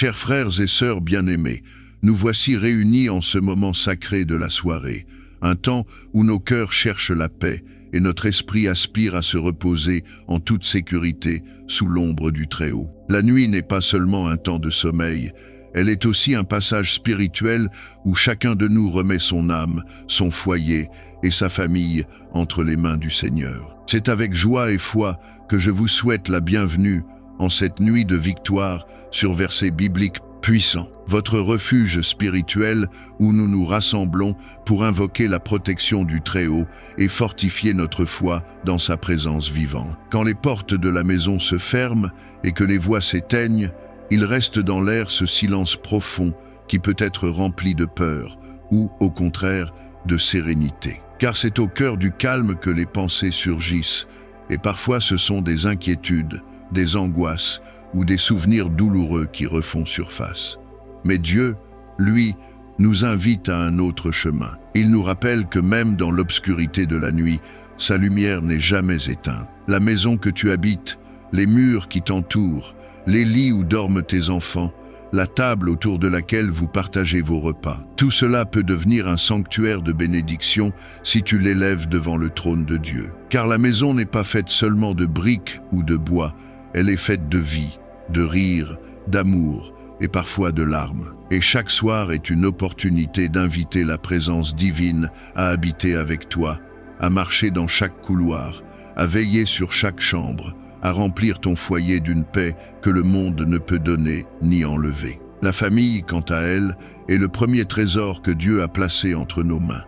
Chers frères et sœurs bien-aimés, nous voici réunis en ce moment sacré de la soirée, un temps où nos cœurs cherchent la paix et notre esprit aspire à se reposer en toute sécurité sous l'ombre du Très-Haut. La nuit n'est pas seulement un temps de sommeil, elle est aussi un passage spirituel où chacun de nous remet son âme, son foyer et sa famille entre les mains du Seigneur. C'est avec joie et foi que je vous souhaite la bienvenue en cette nuit de victoire sur versets bibliques puissants, votre refuge spirituel où nous nous rassemblons pour invoquer la protection du Très-Haut et fortifier notre foi dans sa présence vivante. Quand les portes de la maison se ferment et que les voix s'éteignent, il reste dans l'air ce silence profond qui peut être rempli de peur ou, au contraire, de sérénité. Car c'est au cœur du calme que les pensées surgissent, et parfois ce sont des inquiétudes, des angoisses ou des souvenirs douloureux qui refont surface. Mais Dieu, lui, nous invite à un autre chemin. Il nous rappelle que même dans l'obscurité de la nuit, sa lumière n'est jamais éteinte. La maison que tu habites, les murs qui t'entourent, les lits où dorment tes enfants, la table autour de laquelle vous partagez vos repas. Tout cela peut devenir un sanctuaire de bénédiction si tu l'élèves devant le trône de Dieu. Car la maison n'est pas faite seulement de briques ou de bois, elle est faite de vie, de rire, d'amour et parfois de larmes. Et chaque soir est une opportunité d'inviter la présence divine à habiter avec toi, à marcher dans chaque couloir, à veiller sur chaque chambre, à remplir ton foyer d'une paix que le monde ne peut donner ni enlever. La famille, quant à elle, est le premier trésor que Dieu a placé entre nos mains.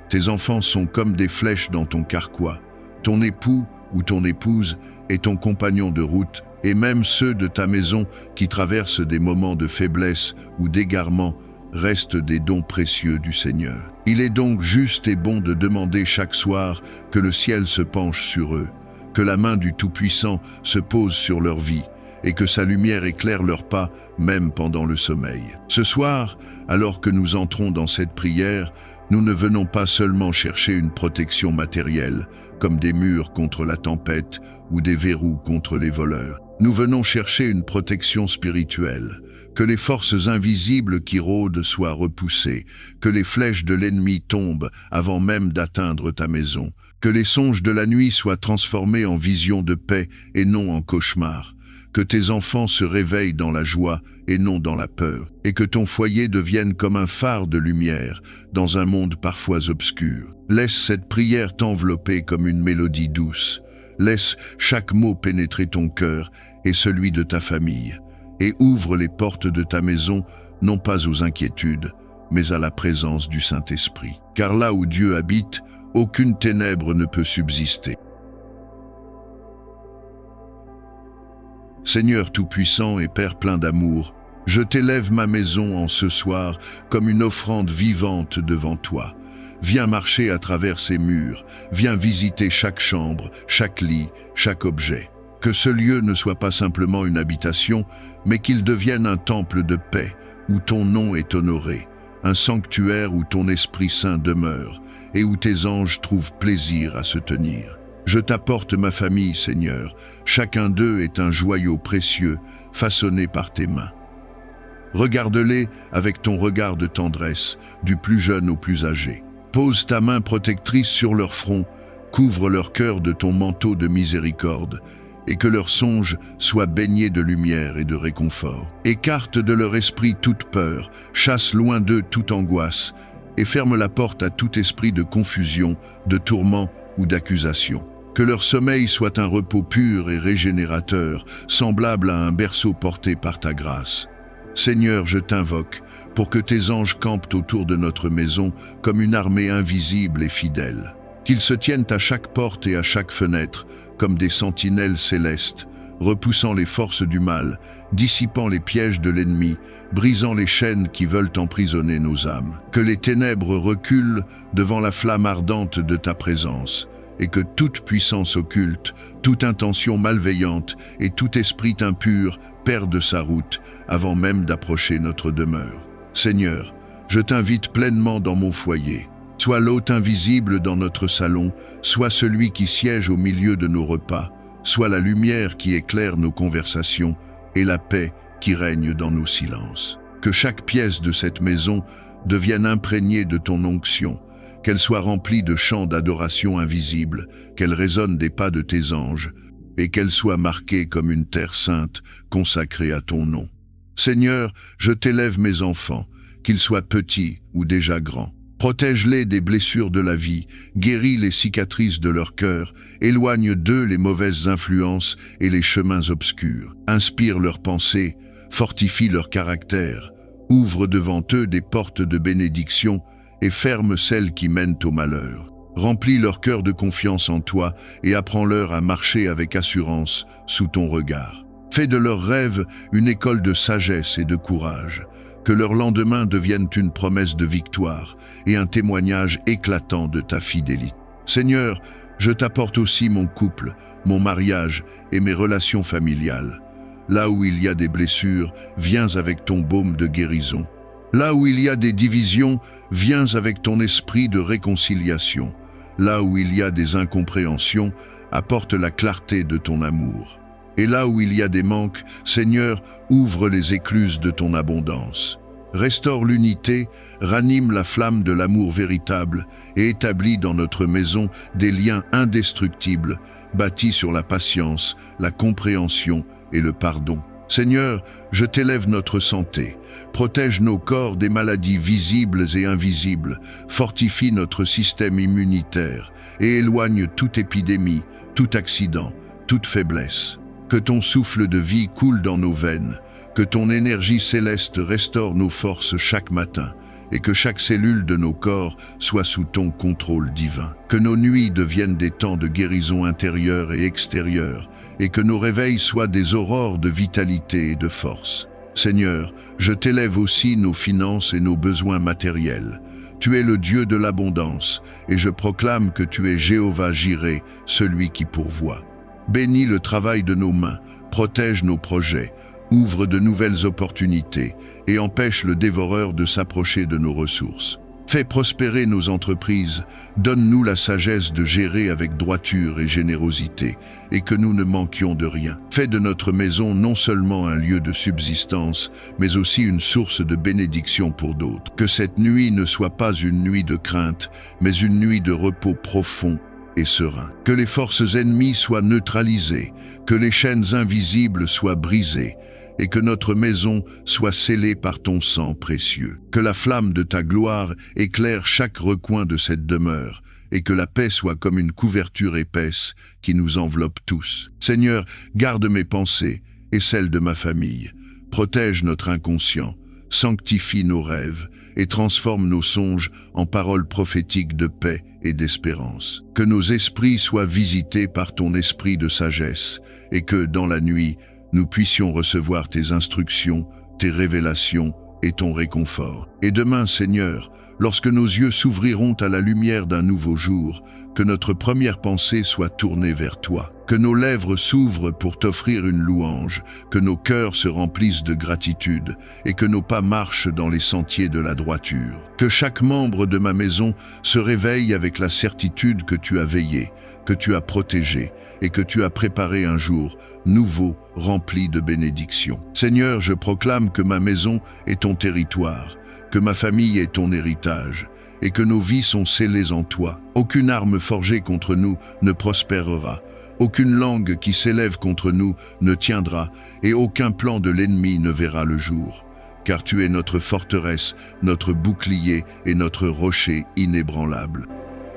Tes enfants sont comme des flèches dans ton carquois. Ton époux ou ton épouse est ton compagnon de route, et même ceux de ta maison qui traversent des moments de faiblesse ou d'égarement restent des dons précieux du Seigneur. Il est donc juste et bon de demander chaque soir que le ciel se penche sur eux, que la main du Tout-Puissant se pose sur leur vie et que sa lumière éclaire leurs pas, même pendant le sommeil. Ce soir, alors que nous entrons dans cette prière, nous ne venons pas seulement chercher une protection matérielle, comme des murs contre la tempête ou des verrous contre les voleurs. Nous venons chercher une protection spirituelle, que les forces invisibles qui rôdent soient repoussées, que les flèches de l'ennemi tombent avant même d'atteindre ta maison, que les songes de la nuit soient transformés en visions de paix et non en cauchemars, que tes enfants se réveillent dans la joie et non dans la peur, et que ton foyer devienne comme un phare de lumière dans un monde parfois obscur. Laisse cette prière t'envelopper comme une mélodie douce. Laisse chaque mot pénétrer ton cœur et celui de ta famille, et ouvre les portes de ta maison non pas aux inquiétudes, mais à la présence du Saint-Esprit. Car là où Dieu habite, aucune ténèbre ne peut subsister. Seigneur Tout-Puissant et Père plein d'amour, je t'élève ma maison en ce soir comme une offrande vivante devant toi. Viens marcher à travers ces murs, viens visiter chaque chambre, chaque lit, chaque objet. Que ce lieu ne soit pas simplement une habitation, mais qu'il devienne un temple de paix, où ton nom est honoré, un sanctuaire où ton Esprit Saint demeure, et où tes anges trouvent plaisir à se tenir. Je t'apporte ma famille, Seigneur. Chacun d'eux est un joyau précieux, façonné par tes mains. Regarde-les avec ton regard de tendresse, du plus jeune au plus âgé. Pose ta main protectrice sur leur front, couvre leur cœur de ton manteau de miséricorde, et que leurs songes soient baignés de lumière et de réconfort. Écarte de leur esprit toute peur, chasse loin d'eux toute angoisse, et ferme la porte à tout esprit de confusion, de tourment ou d'accusation. Que leur sommeil soit un repos pur et régénérateur, semblable à un berceau porté par ta grâce. Seigneur, je t'invoque, pour que tes anges campent autour de notre maison comme une armée invisible et fidèle. Qu'ils se tiennent à chaque porte et à chaque fenêtre, comme des sentinelles célestes, repoussant les forces du mal, dissipant les pièges de l'ennemi, brisant les chaînes qui veulent emprisonner nos âmes. Que les ténèbres reculent devant la flamme ardente de ta présence, et que toute puissance occulte, toute intention malveillante et tout esprit impur perde sa route avant même d'approcher notre demeure. Seigneur, je t'invite pleinement dans mon foyer. Sois l'hôte invisible dans notre salon, sois celui qui siège au milieu de nos repas, sois la lumière qui éclaire nos conversations et la paix qui règne dans nos silences. Que chaque pièce de cette maison devienne imprégnée de ton onction, qu'elle soit remplie de chants d'adoration invisibles, qu'elle résonne des pas de tes anges, et qu'elle soit marquée comme une terre sainte consacrée à ton nom. Seigneur, je t'élève mes enfants, qu'ils soient petits ou déjà grands. Protège-les des blessures de la vie, guéris les cicatrices de leur cœur, éloigne d'eux les mauvaises influences et les chemins obscurs. Inspire leurs pensées, fortifie leur caractère, ouvre devant eux des portes de bénédiction et ferme celles qui mènent au malheur. Remplis leur cœur de confiance en toi et apprends-leur à marcher avec assurance sous ton regard. Fais de leurs rêves une école de sagesse et de courage. Que leurs lendemains deviennent une promesse de victoire et un témoignage éclatant de ta fidélité. Seigneur, je t'apporte aussi mon couple, mon mariage et mes relations familiales. Là où il y a des blessures, viens avec ton baume de guérison. Là où il y a des divisions, viens avec ton esprit de réconciliation. Là où il y a des incompréhensions, apporte la clarté de ton amour. Et là où il y a des manques, Seigneur, ouvre les écluses de ton abondance. Restaure l'unité, ranime la flamme de l'amour véritable et établis dans notre maison des liens indestructibles, bâtis sur la patience, la compréhension et le pardon. Seigneur, je t'élève notre santé. Protège nos corps des maladies visibles et invisibles, fortifie notre système immunitaire et éloigne toute épidémie, tout accident, toute faiblesse. Que ton souffle de vie coule dans nos veines, que ton énergie céleste restaure nos forces chaque matin et que chaque cellule de nos corps soit sous ton contrôle divin. Que nos nuits deviennent des temps de guérison intérieure et extérieure et que nos réveils soient des aurores de vitalité et de force. Seigneur, je t'élève aussi nos finances et nos besoins matériels. Tu es le Dieu de l'abondance et je proclame que tu es Jéhovah Jireh, celui qui pourvoit. Bénis le travail de nos mains, protège nos projets, ouvre de nouvelles opportunités et empêche le dévoreur de s'approcher de nos ressources. Fais prospérer nos entreprises, donne-nous la sagesse de gérer avec droiture et générosité, et que nous ne manquions de rien. Fais de notre maison non seulement un lieu de subsistance, mais aussi une source de bénédiction pour d'autres. Que cette nuit ne soit pas une nuit de crainte, mais une nuit de repos profond et serein. Que les forces ennemies soient neutralisées, que les chaînes invisibles soient brisées, et que notre maison soit scellée par ton sang précieux. Que la flamme de ta gloire éclaire chaque recoin de cette demeure, et que la paix soit comme une couverture épaisse qui nous enveloppe tous. Seigneur, garde mes pensées et celles de ma famille. Protège notre inconscient, sanctifie nos rêves et transforme nos songes en paroles prophétiques de paix et d'espérance. Que nos esprits soient visités par ton esprit de sagesse et que, dans la nuit, nous puissions recevoir tes instructions, tes révélations et ton réconfort. Et demain, Seigneur, lorsque nos yeux s'ouvriront à la lumière d'un nouveau jour, que notre première pensée soit tournée vers toi, que nos lèvres s'ouvrent pour t'offrir une louange, que nos cœurs se remplissent de gratitude et que nos pas marchent dans les sentiers de la droiture. Que chaque membre de ma maison se réveille avec la certitude que tu as veillé, que tu as protégé et que tu as préparé un jour nouveau, rempli de bénédictions. Seigneur, je proclame que ma maison est ton territoire, que ma famille est ton héritage, et que nos vies sont scellées en toi. Aucune arme forgée contre nous ne prospérera, aucune langue qui s'élève contre nous ne tiendra, et aucun plan de l'ennemi ne verra le jour. Car tu es notre forteresse, notre bouclier et notre rocher inébranlable.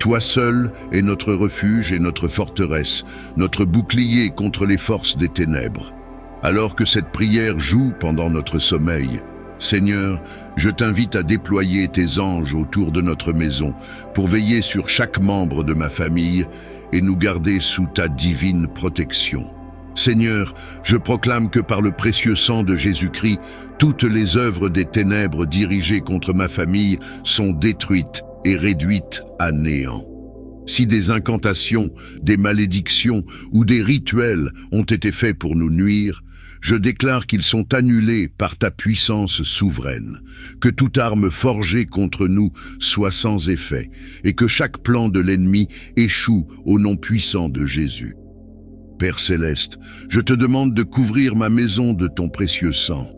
Toi seul es notre refuge et notre forteresse, notre bouclier contre les forces des ténèbres. Alors que cette prière joue pendant notre sommeil, Seigneur, je t'invite à déployer tes anges autour de notre maison pour veiller sur chaque membre de ma famille et nous garder sous ta divine protection. Seigneur, je proclame que par le précieux sang de Jésus-Christ, toutes les œuvres des ténèbres dirigées contre ma famille sont détruites et réduites à néant. Si des incantations, des malédictions ou des rituels ont été faits pour nous nuire, je déclare qu'ils sont annulés par ta puissance souveraine, que toute arme forgée contre nous soit sans effet, et que chaque plan de l'ennemi échoue au nom puissant de Jésus. Père céleste, je te demande de couvrir ma maison de ton précieux sang,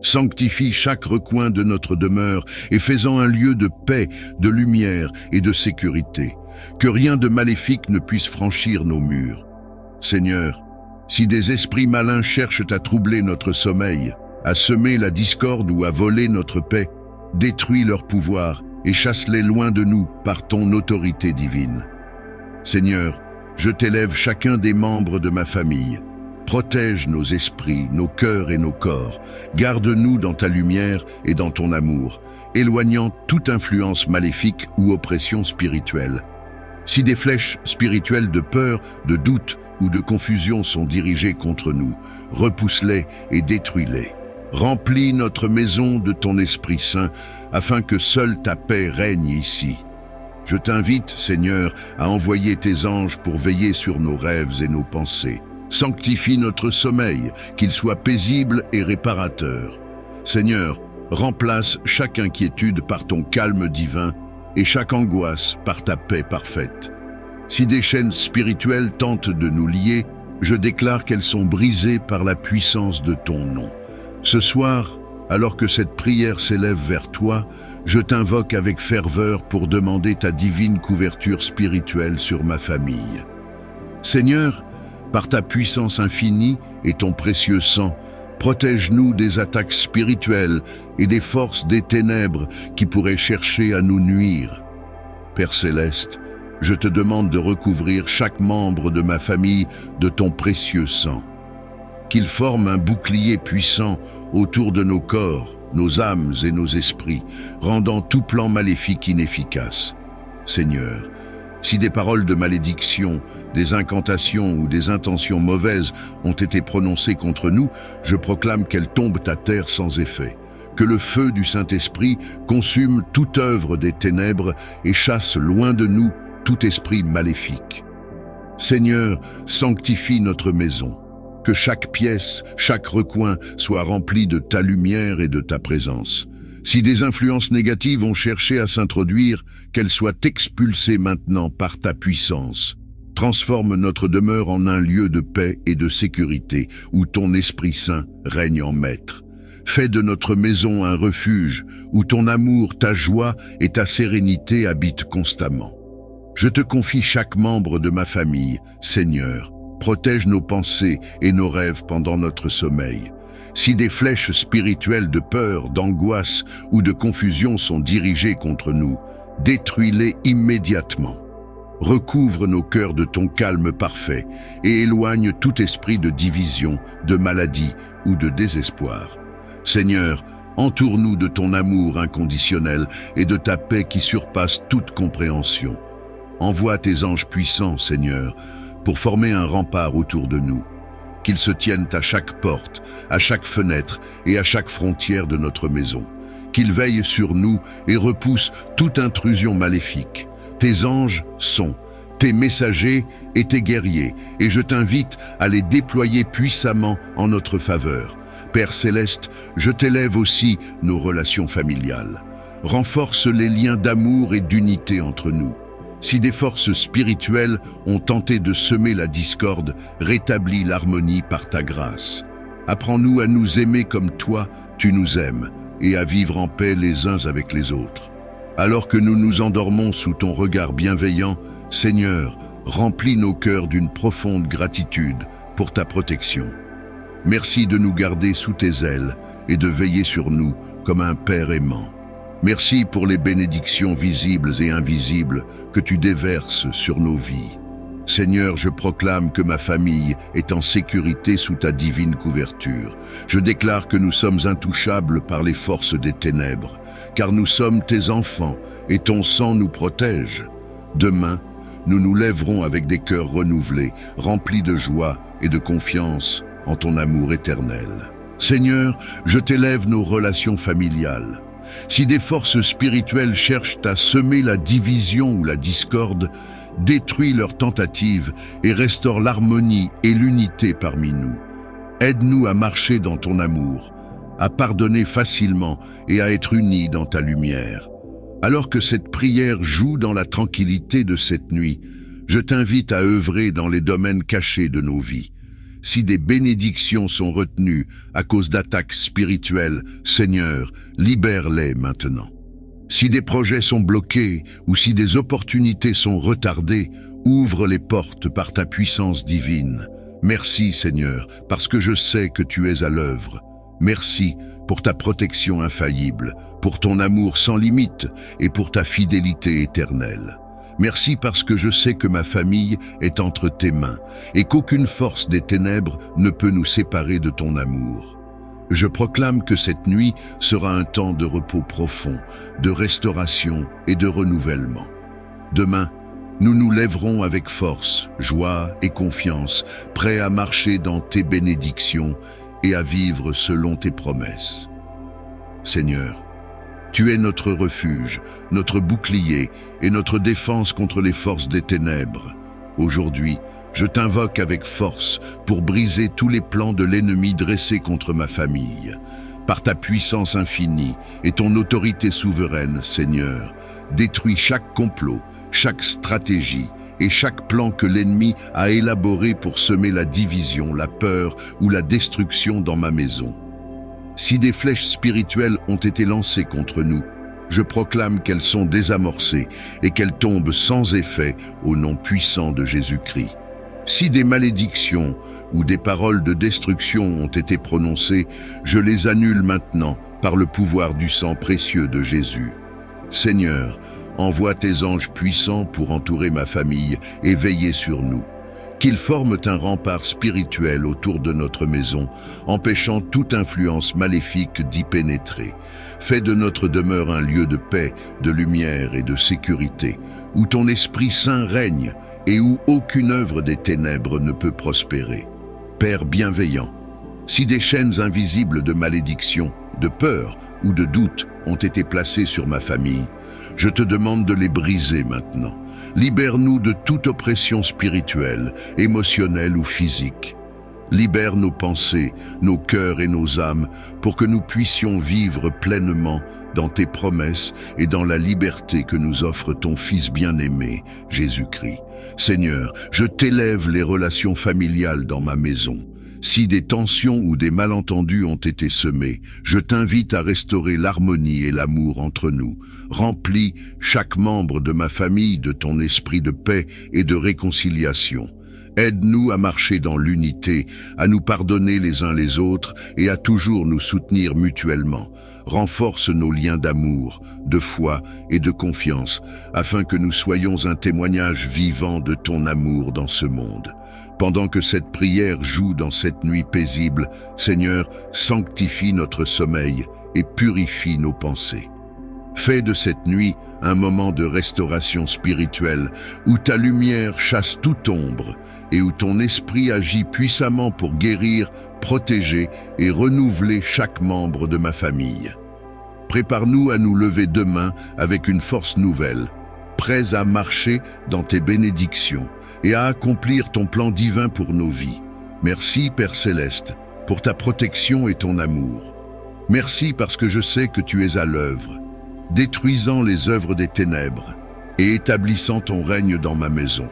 Sanctifie chaque recoin de notre demeure et fais-en un lieu de paix, de lumière et de sécurité. Que rien de maléfique ne puisse franchir nos murs. Seigneur, si des esprits malins cherchent à troubler notre sommeil, à semer la discorde ou à voler notre paix, détruis leur pouvoir et chasse-les loin de nous par ton autorité divine. Seigneur, je t'élève chacun des membres de ma famille. Protège nos esprits, nos cœurs et nos corps. Garde-nous dans ta lumière et dans ton amour, éloignant toute influence maléfique ou oppression spirituelle. Si des flèches spirituelles de peur, de doute ou de confusion sont dirigées contre nous, repousse-les et détruis-les. Remplis notre maison de ton Esprit Saint, afin que seule ta paix règne ici. Je t'invite, Seigneur, à envoyer tes anges pour veiller sur nos rêves et nos pensées. Sanctifie notre sommeil, qu'il soit paisible et réparateur. Seigneur, remplace chaque inquiétude par ton calme divin et chaque angoisse par ta paix parfaite. Si des chaînes spirituelles tentent de nous lier, je déclare qu'elles sont brisées par la puissance de ton nom. Ce soir, alors que cette prière s'élève vers toi, je t'invoque avec ferveur pour demander ta divine couverture spirituelle sur ma famille. Seigneur, par ta puissance infinie et ton précieux sang, protège-nous des attaques spirituelles et des forces des ténèbres qui pourraient chercher à nous nuire. Père céleste, je te demande de recouvrir chaque membre de ma famille de ton précieux sang. Qu'il forme un bouclier puissant autour de nos corps, nos âmes et nos esprits, rendant tout plan maléfique inefficace. Seigneur, si des paroles de malédiction, des incantations ou des intentions mauvaises ont été prononcées contre nous, je proclame qu'elles tombent à terre sans effet. Que le feu du Saint-Esprit consume toute œuvre des ténèbres et chasse loin de nous tout esprit maléfique. Seigneur, sanctifie notre maison. Que chaque pièce, chaque recoin soit rempli de ta lumière et de ta présence. Si des influences négatives ont cherché à s'introduire, qu'elles soient expulsées maintenant par ta puissance. Transforme notre demeure en un lieu de paix et de sécurité, où ton Esprit Saint règne en maître. Fais de notre maison un refuge, où ton amour, ta joie et ta sérénité habitent constamment. Je te confie chaque membre de ma famille, Seigneur. Protège nos pensées et nos rêves pendant notre sommeil. Si des flèches spirituelles de peur, d'angoisse ou de confusion sont dirigées contre nous, détruis-les immédiatement. Recouvre nos cœurs de ton calme parfait et éloigne tout esprit de division, de maladie ou de désespoir. Seigneur, entoure-nous de ton amour inconditionnel et de ta paix qui surpasse toute compréhension. Envoie tes anges puissants, Seigneur, pour former un rempart autour de nous. Qu'ils se tiennent à chaque porte, à chaque fenêtre et à chaque frontière de notre maison. Qu'ils veillent sur nous et repoussent toute intrusion maléfique. Tes anges sont tes messagers et tes guerriers, et je t'invite à les déployer puissamment en notre faveur. Père céleste, je t'élève aussi nos relations familiales. Renforce les liens d'amour et d'unité entre nous. Si des forces spirituelles ont tenté de semer la discorde, rétablis l'harmonie par ta grâce. Apprends-nous à nous aimer comme toi, tu nous aimes, et à vivre en paix les uns avec les autres. Alors que nous nous endormons sous ton regard bienveillant, Seigneur, remplis nos cœurs d'une profonde gratitude pour ta protection. Merci de nous garder sous tes ailes et de veiller sur nous comme un Père aimant. Merci pour les bénédictions visibles et invisibles que tu déverses sur nos vies. Seigneur, je proclame que ma famille est en sécurité sous ta divine couverture. Je déclare que nous sommes intouchables par les forces des ténèbres, car nous sommes tes enfants et ton sang nous protège. Demain, nous nous lèverons avec des cœurs renouvelés, remplis de joie et de confiance en ton amour éternel. Seigneur, je t'élève nos relations familiales. Si des forces spirituelles cherchent à semer la division ou la discorde, détruis leurs tentatives et restaure l'harmonie et l'unité parmi nous. Aide-nous à marcher dans ton amour, à pardonner facilement et à être unis dans ta lumière. Alors que cette prière joue dans la tranquillité de cette nuit, je t'invite à œuvrer dans les domaines cachés de nos vies. Si des bénédictions sont retenues à cause d'attaques spirituelles, Seigneur, libère-les maintenant. Si des projets sont bloqués ou si des opportunités sont retardées, ouvre les portes par ta puissance divine. Merci Seigneur, parce que je sais que tu es à l'œuvre. Merci pour ta protection infaillible, pour ton amour sans limite et pour ta fidélité éternelle. Merci parce que je sais que ma famille est entre tes mains et qu'aucune force des ténèbres ne peut nous séparer de ton amour. Je proclame que cette nuit sera un temps de repos profond, de restauration et de renouvellement. Demain, nous nous lèverons avec force, joie et confiance, prêts à marcher dans tes bénédictions et à vivre selon tes promesses. Seigneur, tu es notre refuge, notre bouclier et notre défense contre les forces des ténèbres. Aujourd'hui, je t'invoque avec force pour briser tous les plans de l'ennemi dressés contre ma famille. Par ta puissance infinie et ton autorité souveraine, Seigneur, détruis chaque complot, chaque stratégie et chaque plan que l'ennemi a élaboré pour semer la division, la peur ou la destruction dans ma maison. Si des flèches spirituelles ont été lancées contre nous, je proclame qu'elles sont désamorcées et qu'elles tombent sans effet au nom puissant de Jésus-Christ. Si des malédictions ou des paroles de destruction ont été prononcées, je les annule maintenant par le pouvoir du sang précieux de Jésus. Seigneur, envoie tes anges puissants pour entourer ma famille et veiller sur nous. Qu'ils forment un rempart spirituel autour de notre maison, empêchant toute influence maléfique d'y pénétrer. Fais de notre demeure un lieu de paix, de lumière et de sécurité, où ton Esprit Saint règne et où aucune œuvre des ténèbres ne peut prospérer. Père bienveillant, si des chaînes invisibles de malédiction, de peur ou de doute ont été placées sur ma famille, je te demande de les briser maintenant. Libère-nous de toute oppression spirituelle, émotionnelle ou physique. Libère nos pensées, nos cœurs et nos âmes pour que nous puissions vivre pleinement dans tes promesses et dans la liberté que nous offre ton Fils bien-aimé, Jésus-Christ. Seigneur, je t'élève les relations familiales dans ma maison. Si des tensions ou des malentendus ont été semés, je t'invite à restaurer l'harmonie et l'amour entre nous. Remplis chaque membre de ma famille de ton esprit de paix et de réconciliation. Aide-nous à marcher dans l'unité, à nous pardonner les uns les autres et à toujours nous soutenir mutuellement. Renforce nos liens d'amour, de foi et de confiance, afin que nous soyons un témoignage vivant de ton amour dans ce monde. Pendant que cette prière joue dans cette nuit paisible, Seigneur, sanctifie notre sommeil et purifie nos pensées. Fais de cette nuit un moment de restauration spirituelle, où ta lumière chasse toute ombre et où ton esprit agit puissamment pour guérir, protéger et renouveler chaque membre de ma famille. Prépare-nous à nous lever demain avec une force nouvelle, prêts à marcher dans tes bénédictions et à accomplir ton plan divin pour nos vies. Merci, Père Céleste, pour ta protection et ton amour. Merci parce que je sais que tu es à l'œuvre, détruisant les œuvres des ténèbres et établissant ton règne dans ma maison.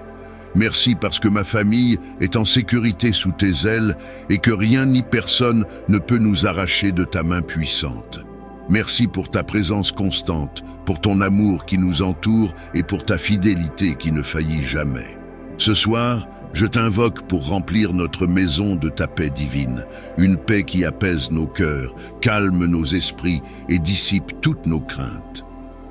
Merci parce que ma famille est en sécurité sous tes ailes et que rien ni personne ne peut nous arracher de ta main puissante. Merci pour ta présence constante, pour ton amour qui nous entoure et pour ta fidélité qui ne faillit jamais. Ce soir, je t'invoque pour remplir notre maison de ta paix divine, une paix qui apaise nos cœurs, calme nos esprits et dissipe toutes nos craintes.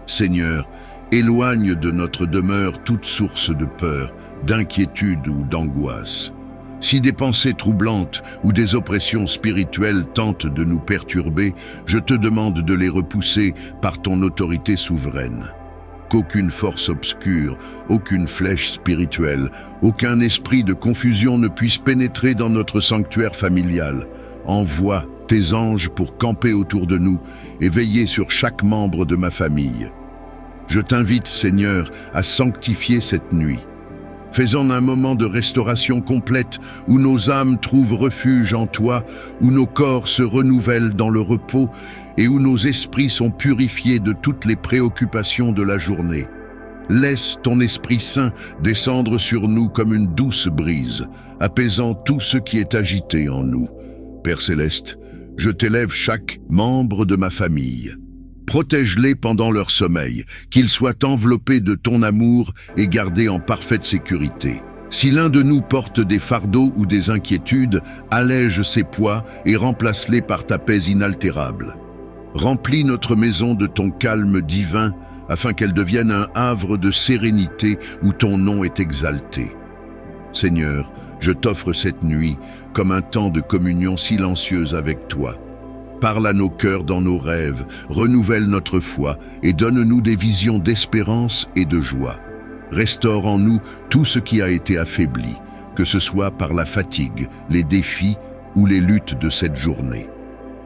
Seigneur, éloigne de notre demeure toute source de peur, d'inquiétude ou d'angoisse. Si des pensées troublantes ou des oppressions spirituelles tentent de nous perturber, je te demande de les repousser par ton autorité souveraine. Qu'aucune force obscure, aucune flèche spirituelle, aucun esprit de confusion ne puisse pénétrer dans notre sanctuaire familial. Envoie tes anges pour camper autour de nous et veiller sur chaque membre de ma famille. Je t'invite, Seigneur, à sanctifier cette nuit. Fais-en un moment de restauration complète où nos âmes trouvent refuge en toi, où nos corps se renouvellent dans le repos et où nos esprits sont purifiés de toutes les préoccupations de la journée. Laisse ton Esprit Saint descendre sur nous comme une douce brise, apaisant tout ce qui est agité en nous. Père céleste, je t'élève chaque membre de ma famille. Protège-les pendant leur sommeil, qu'ils soient enveloppés de ton amour et gardés en parfaite sécurité. Si l'un de nous porte des fardeaux ou des inquiétudes, allège ses poids et remplace-les par ta paix inaltérable. Remplis notre maison de ton calme divin, afin qu'elle devienne un havre de sérénité où ton nom est exalté. Seigneur, je t'offre cette nuit comme un temps de communion silencieuse avec toi. Parle à nos cœurs dans nos rêves, renouvelle notre foi et donne-nous des visions d'espérance et de joie. Restaure en nous tout ce qui a été affaibli, que ce soit par la fatigue, les défis ou les luttes de cette journée.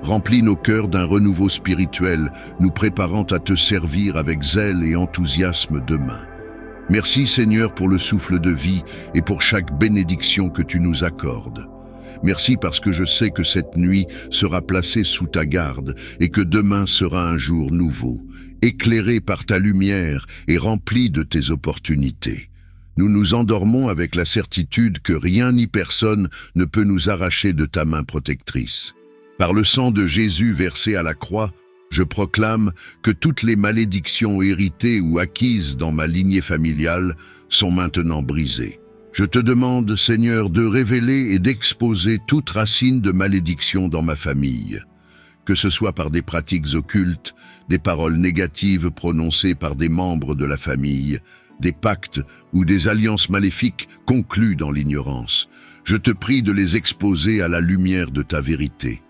Remplis nos cœurs d'un renouveau spirituel, nous préparant à te servir avec zèle et enthousiasme demain. Merci Seigneur pour le souffle de vie et pour chaque bénédiction que tu nous accordes. Merci parce que je sais que cette nuit sera placée sous ta garde et que demain sera un jour nouveau, éclairé par ta lumière et rempli de tes opportunités. Nous nous endormons avec la certitude que rien ni personne ne peut nous arracher de ta main protectrice. Par le sang de Jésus versé à la croix, je proclame que toutes les malédictions héritées ou acquises dans ma lignée familiale sont maintenant brisées. Je te demande, Seigneur, de révéler et d'exposer toute racine de malédiction dans ma famille, que ce soit par des pratiques occultes, des paroles négatives prononcées par des membres de la famille, des pactes ou des alliances maléfiques conclues dans l'ignorance. Je te prie de les exposer à la lumière de ta vérité.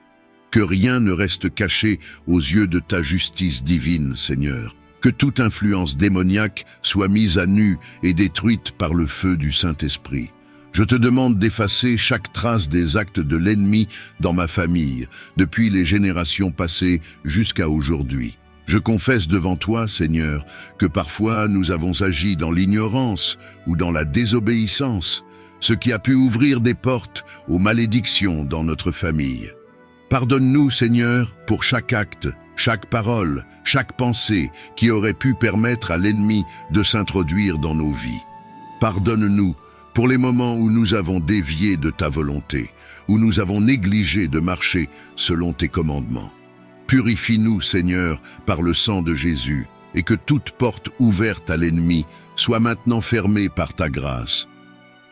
Que rien ne reste caché aux yeux de ta justice divine, Seigneur. Que toute influence démoniaque soit mise à nu et détruite par le feu du Saint-Esprit. Je te demande d'effacer chaque trace des actes de l'ennemi dans ma famille, depuis les générations passées jusqu'à aujourd'hui. Je confesse devant toi, Seigneur, que parfois nous avons agi dans l'ignorance ou dans la désobéissance, ce qui a pu ouvrir des portes aux malédictions dans notre famille. Pardonne-nous, Seigneur, pour chaque acte, chaque parole, chaque pensée qui aurait pu permettre à l'ennemi de s'introduire dans nos vies. Pardonne-nous pour les moments où nous avons dévié de ta volonté, où nous avons négligé de marcher selon tes commandements. Purifie-nous, Seigneur, par le sang de Jésus, et que toute porte ouverte à l'ennemi soit maintenant fermée par ta grâce.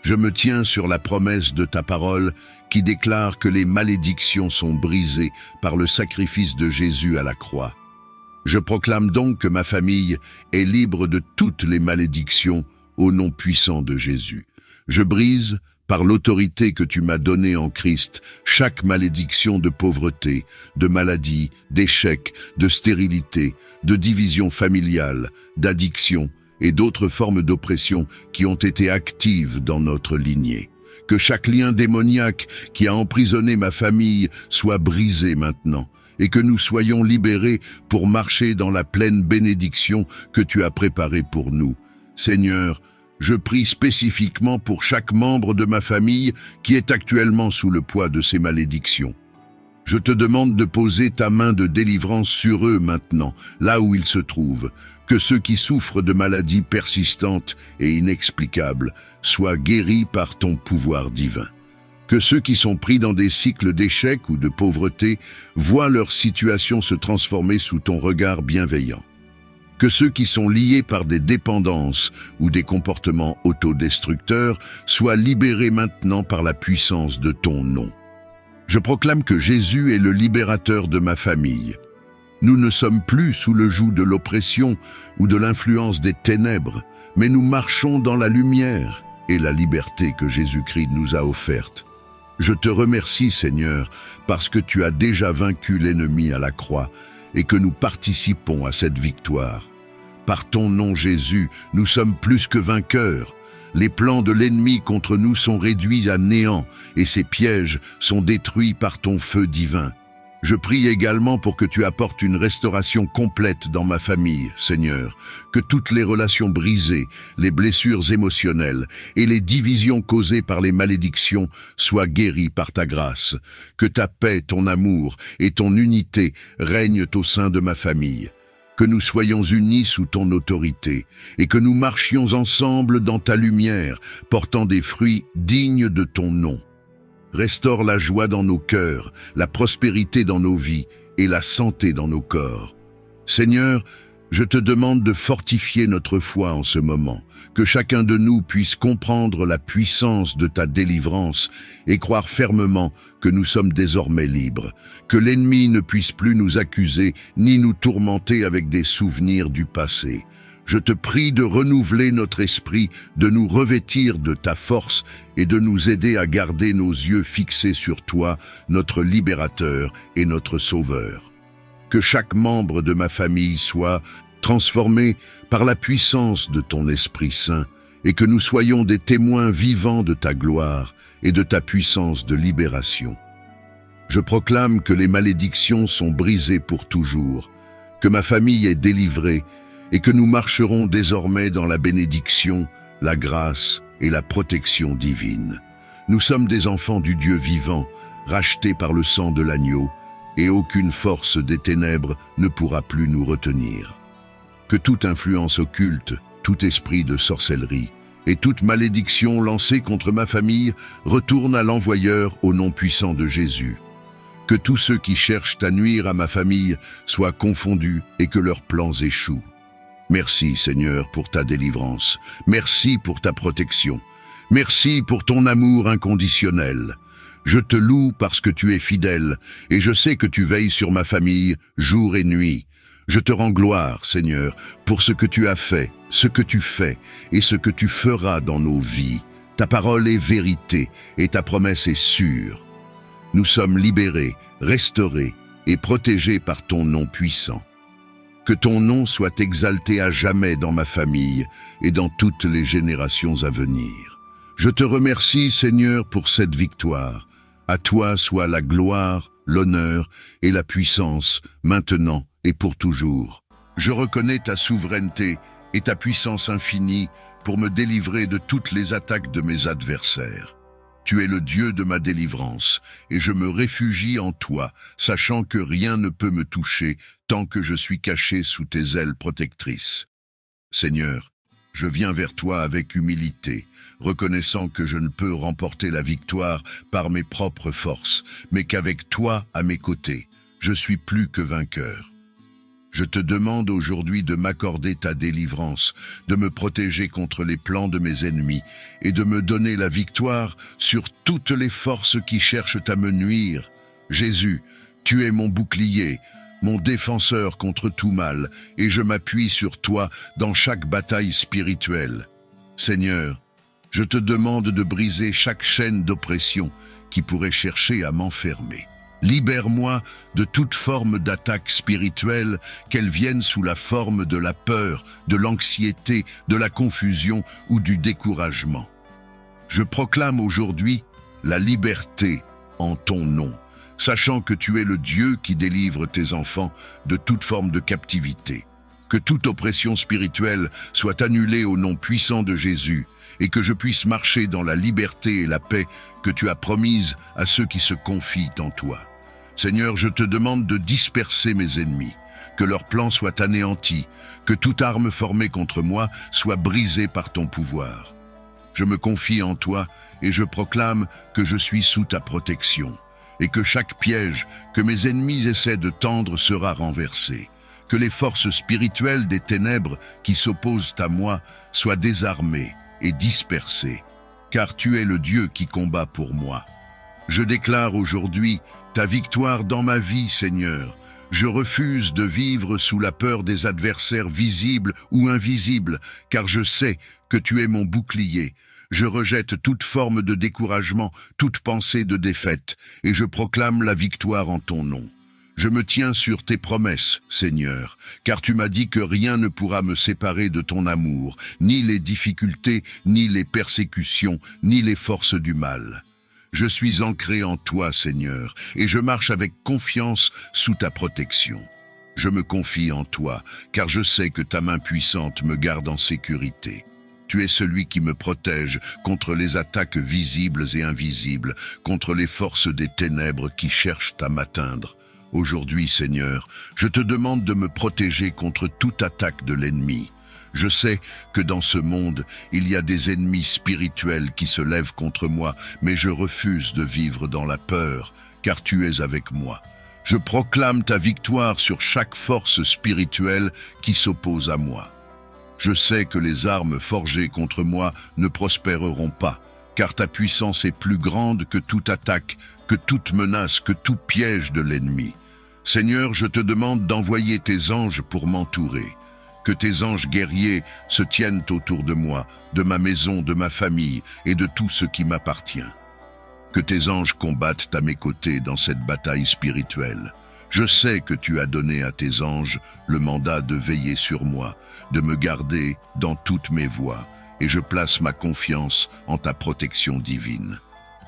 Je me tiens sur la promesse de ta parole qui déclare que les malédictions sont brisées par le sacrifice de Jésus à la croix. Je proclame donc que ma famille est libre de toutes les malédictions au nom puissant de Jésus. Je brise, par l'autorité que tu m'as donnée en Christ, chaque malédiction de pauvreté, de maladie, d'échec, de stérilité, de division familiale, d'addiction et d'autres formes d'oppression qui ont été actives dans notre lignée. Que chaque lien démoniaque qui a emprisonné ma famille soit brisé maintenant, et que nous soyons libérés pour marcher dans la pleine bénédiction que tu as préparée pour nous. Seigneur, je prie spécifiquement pour chaque membre de ma famille qui est actuellement sous le poids de ces malédictions. Je te demande de poser ta main de délivrance sur eux maintenant, là où ils se trouvent, que ceux qui souffrent de maladies persistantes et inexplicables soient guéris par ton pouvoir divin. Que ceux qui sont pris dans des cycles d'échec ou de pauvreté voient leur situation se transformer sous ton regard bienveillant. Que ceux qui sont liés par des dépendances ou des comportements autodestructeurs soient libérés maintenant par la puissance de ton nom. Je proclame que Jésus est le libérateur de ma famille. Nous ne sommes plus sous le joug de l'oppression ou de l'influence des ténèbres, mais nous marchons dans la lumière et la liberté que Jésus-Christ nous a offerte. Je te remercie, Seigneur, parce que tu as déjà vaincu l'ennemi à la croix et que nous participons à cette victoire. Par ton nom, Jésus, nous sommes plus que vainqueurs. Les plans de l'ennemi contre nous sont réduits à néant et ses pièges sont détruits par ton feu divin. Je prie également pour que tu apportes une restauration complète dans ma famille, Seigneur, que toutes les relations brisées, les blessures émotionnelles et les divisions causées par les malédictions soient guéries par ta grâce, que ta paix, ton amour et ton unité règnent au sein de ma famille. que nous soyons unis sous ton autorité et que nous marchions ensemble dans ta lumière, portant des fruits dignes de ton nom. Restaure la joie dans nos cœurs, la prospérité dans nos vies et la santé dans nos corps. Seigneur, je te demande de fortifier notre foi en ce moment, que chacun de nous puisse comprendre la puissance de ta délivrance et croire fermement que nous sommes désormais libres, que l'ennemi ne puisse plus nous accuser ni nous tourmenter avec des souvenirs du passé. Je te prie de renouveler notre esprit, de nous revêtir de ta force et de nous aider à garder nos yeux fixés sur toi, notre libérateur et notre sauveur. Que chaque membre de ma famille soit transformé par la puissance de ton Esprit Saint et que nous soyons des témoins vivants de ta gloire et de ta puissance de libération. Je proclame que les malédictions sont brisées pour toujours, que ma famille est délivrée et que nous marcherons désormais dans la bénédiction, la grâce et la protection divine. Nous sommes des enfants du Dieu vivant, rachetés par le sang de l'agneau, et aucune force des ténèbres ne pourra plus nous retenir. Que toute influence occulte, tout esprit de sorcellerie et toute malédiction lancée contre ma famille retourne à l'envoyeur au nom puissant de Jésus. Que tous ceux qui cherchent à nuire à ma famille soient confondus et que leurs plans échouent. Merci Seigneur pour ta délivrance, merci pour ta protection, merci pour ton amour inconditionnel. Je te loue parce que tu es fidèle et je sais que tu veilles sur ma famille jour et nuit. Je te rends gloire, Seigneur, pour ce que tu as fait, ce que tu fais et ce que tu feras dans nos vies. Ta parole est vérité et ta promesse est sûre. Nous sommes libérés, restaurés et protégés par ton nom puissant. Que ton nom soit exalté à jamais dans ma famille et dans toutes les générations à venir. Je te remercie, Seigneur, pour cette victoire. À toi soit la gloire, l'honneur et la puissance, maintenant et pour toujours. Je reconnais ta souveraineté et ta puissance infinie pour me délivrer de toutes les attaques de mes adversaires. Tu es le Dieu de ma délivrance, et je me réfugie en toi, sachant que rien ne peut me toucher tant que je suis caché sous tes ailes protectrices. Seigneur, je viens vers toi avec humilité, reconnaissant que je ne peux remporter la victoire par mes propres forces, mais qu'avec toi à mes côtés, je suis plus que vainqueur. Je te demande aujourd'hui de m'accorder ta délivrance, de me protéger contre les plans de mes ennemis et de me donner la victoire sur toutes les forces qui cherchent à me nuire. Jésus, tu es mon bouclier, mon défenseur contre tout mal, et je m'appuie sur toi dans chaque bataille spirituelle. Seigneur, je te demande de briser chaque chaîne d'oppression qui pourrait chercher à m'enfermer. Libère-moi de toute forme d'attaque spirituelle, qu'elle vienne sous la forme de la peur, de l'anxiété, de la confusion ou du découragement. Je proclame aujourd'hui la liberté en ton nom, sachant que tu es le Dieu qui délivre tes enfants de toute forme de captivité. Que toute oppression spirituelle soit annulée au nom puissant de Jésus et que je puisse marcher dans la liberté et la paix que tu as promises à ceux qui se confient en toi. Seigneur, je te demande de disperser mes ennemis, que leurs plans soient anéantis, que toute arme formée contre moi soit brisée par ton pouvoir. Je me confie en toi et je proclame que je suis sous ta protection, et que chaque piège que mes ennemis essaient de tendre sera renversé, que les forces spirituelles des ténèbres qui s'opposent à moi soient désarmées et dispersées, car tu es le Dieu qui combat pour moi. Je déclare aujourd'hui ta victoire dans ma vie, Seigneur. Je refuse de vivre sous la peur des adversaires visibles ou invisibles, car je sais que tu es mon bouclier. Je rejette toute forme de découragement, toute pensée de défaite, et je proclame la victoire en ton nom. Je me tiens sur tes promesses, Seigneur, car tu m'as dit que rien ne pourra me séparer de ton amour, ni les difficultés, ni les persécutions, ni les forces du mal. Je suis ancré en toi, Seigneur, et je marche avec confiance sous ta protection. Je me confie en toi, car je sais que ta main puissante me garde en sécurité. Tu es celui qui me protège contre les attaques visibles et invisibles, contre les forces des ténèbres qui cherchent à m'atteindre. Aujourd'hui, Seigneur, je te demande de me protéger contre toute attaque de l'ennemi. Je sais que dans ce monde, il y a des ennemis spirituels qui se lèvent contre moi, mais je refuse de vivre dans la peur, car tu es avec moi. Je proclame ta victoire sur chaque force spirituelle qui s'oppose à moi. Je sais que les armes forgées contre moi ne prospéreront pas, car ta puissance est plus grande que toute attaque, que toute menace, que tout piège de l'ennemi. Seigneur, je te demande d'envoyer tes anges pour m'entourer. Que tes anges guerriers se tiennent autour de moi, de ma maison, de ma famille et de tout ce qui m'appartient. Que tes anges combattent à mes côtés dans cette bataille spirituelle. Je sais que tu as donné à tes anges le mandat de veiller sur moi, de me garder dans toutes mes voies, et je place ma confiance en ta protection divine.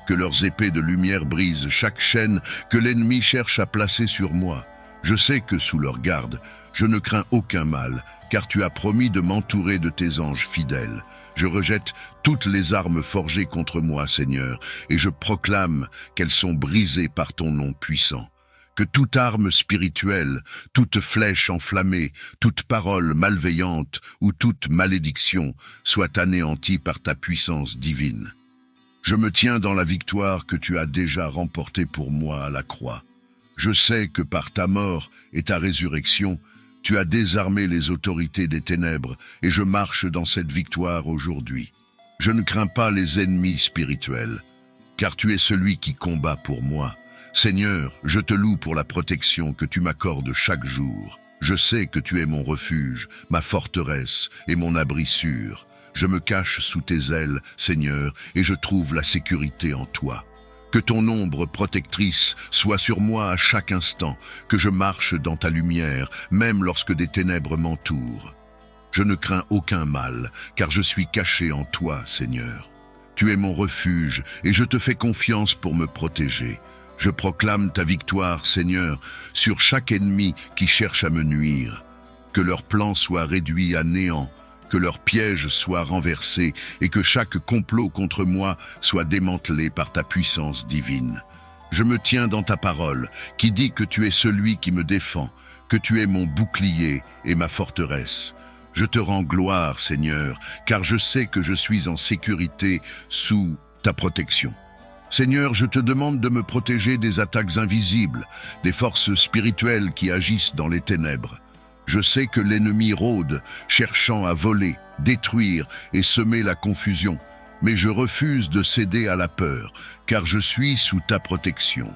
Que leurs épées de lumière brisent chaque chaîne que l'ennemi cherche à placer sur moi. Je sais que sous leur garde, je ne crains aucun mal, car tu as promis de m'entourer de tes anges fidèles. Je rejette toutes les armes forgées contre moi, Seigneur, et je proclame qu'elles sont brisées par ton nom puissant. Que toute arme spirituelle, toute flèche enflammée, toute parole malveillante ou toute malédiction soit anéantie par ta puissance divine. Je me tiens dans la victoire que tu as déjà remportée pour moi à la croix. Je sais que par ta mort et ta résurrection, tu as désarmé les autorités des ténèbres et je marche dans cette victoire aujourd'hui. Je ne crains pas les ennemis spirituels, car tu es celui qui combat pour moi. Seigneur, je te loue pour la protection que tu m'accordes chaque jour. Je sais que tu es mon refuge, ma forteresse et mon abri sûr. Je me cache sous tes ailes, Seigneur, et je trouve la sécurité en toi. Que ton ombre protectrice soit sur moi à chaque instant, que je marche dans ta lumière, même lorsque des ténèbres m'entourent. Je ne crains aucun mal, car je suis caché en toi, Seigneur. Tu es mon refuge, et je te fais confiance pour me protéger. Je proclame ta victoire, Seigneur, sur chaque ennemi qui cherche à me nuire. Que leur plan soit réduit à néant, que leurs pièges soient renversés et que chaque complot contre moi soit démantelé par ta puissance divine. Je me tiens dans ta parole, qui dit que tu es celui qui me défend, que tu es mon bouclier et ma forteresse. Je te rends gloire, Seigneur, car je sais que je suis en sécurité sous ta protection. Seigneur, je te demande de me protéger des attaques invisibles, des forces spirituelles qui agissent dans les ténèbres. Je sais que l'ennemi rôde, cherchant à voler, détruire et semer la confusion, mais je refuse de céder à la peur, car je suis sous ta protection.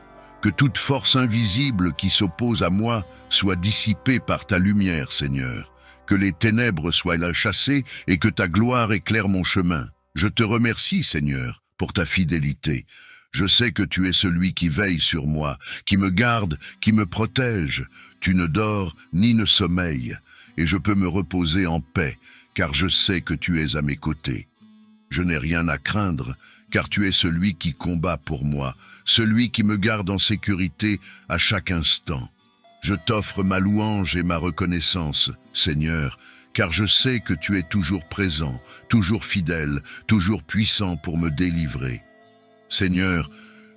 Que toute force invisible qui s'oppose à moi soit dissipée par ta lumière, Seigneur. Que les ténèbres soient chassées et que ta gloire éclaire mon chemin. Je te remercie, Seigneur, pour ta fidélité. Je sais que tu es celui qui veille sur moi, qui me garde, qui me protège. Tu ne dors ni ne sommeilles, et je peux me reposer en paix, car je sais que tu es à mes côtés. Je n'ai rien à craindre, car tu es celui qui combat pour moi, celui qui me garde en sécurité à chaque instant. Je t'offre ma louange et ma reconnaissance, Seigneur, car je sais que tu es toujours présent, toujours fidèle, toujours puissant pour me délivrer. Seigneur,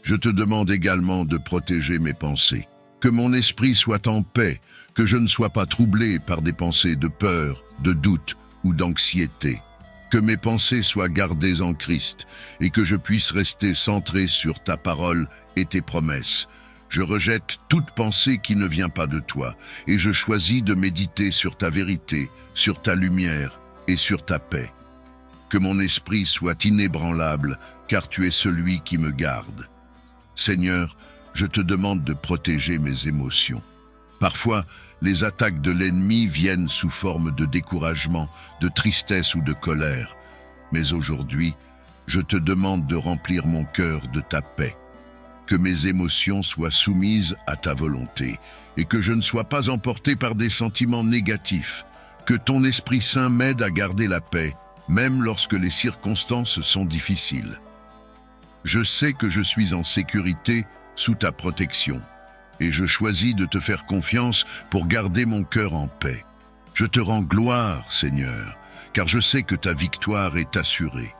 je te demande également de protéger mes pensées. Que mon esprit soit en paix, que je ne sois pas troublé par des pensées de peur, de doute ou d'anxiété. Que mes pensées soient gardées en Christ et que je puisse rester centré sur ta parole et tes promesses. Je rejette toute pensée qui ne vient pas de toi et je choisis de méditer sur ta vérité, sur ta lumière et sur ta paix. Que mon esprit soit inébranlable, car tu es celui qui me garde. Seigneur, je te demande de protéger mes émotions. Parfois, les attaques de l'ennemi viennent sous forme de découragement, de tristesse ou de colère. Mais aujourd'hui, je te demande de remplir mon cœur de ta paix. Que mes émotions soient soumises à ta volonté et que je ne sois pas emporté par des sentiments négatifs. Que ton Esprit Saint m'aide à garder la paix, même lorsque les circonstances sont difficiles. Je sais que je suis en sécurité sous ta protection, et je choisis de te faire confiance pour garder mon cœur en paix. Je te rends gloire, Seigneur, car je sais que ta victoire est assurée.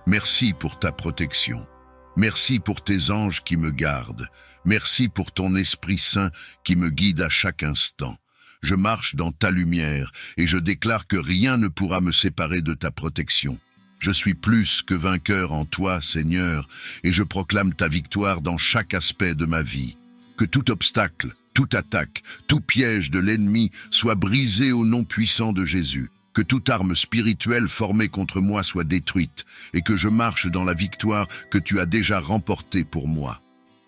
Merci pour ta protection. Merci pour tes anges qui me gardent. Merci pour ton Esprit Saint qui me guide à chaque instant. Je marche dans ta lumière et je déclare que rien ne pourra me séparer de ta protection. Je suis plus que vainqueur en toi, Seigneur, et je proclame ta victoire dans chaque aspect de ma vie. Que tout obstacle, toute attaque, tout piège de l'ennemi soit brisé au nom puissant de Jésus. Que toute arme spirituelle formée contre moi soit détruite et que je marche dans la victoire que tu as déjà remportée pour moi.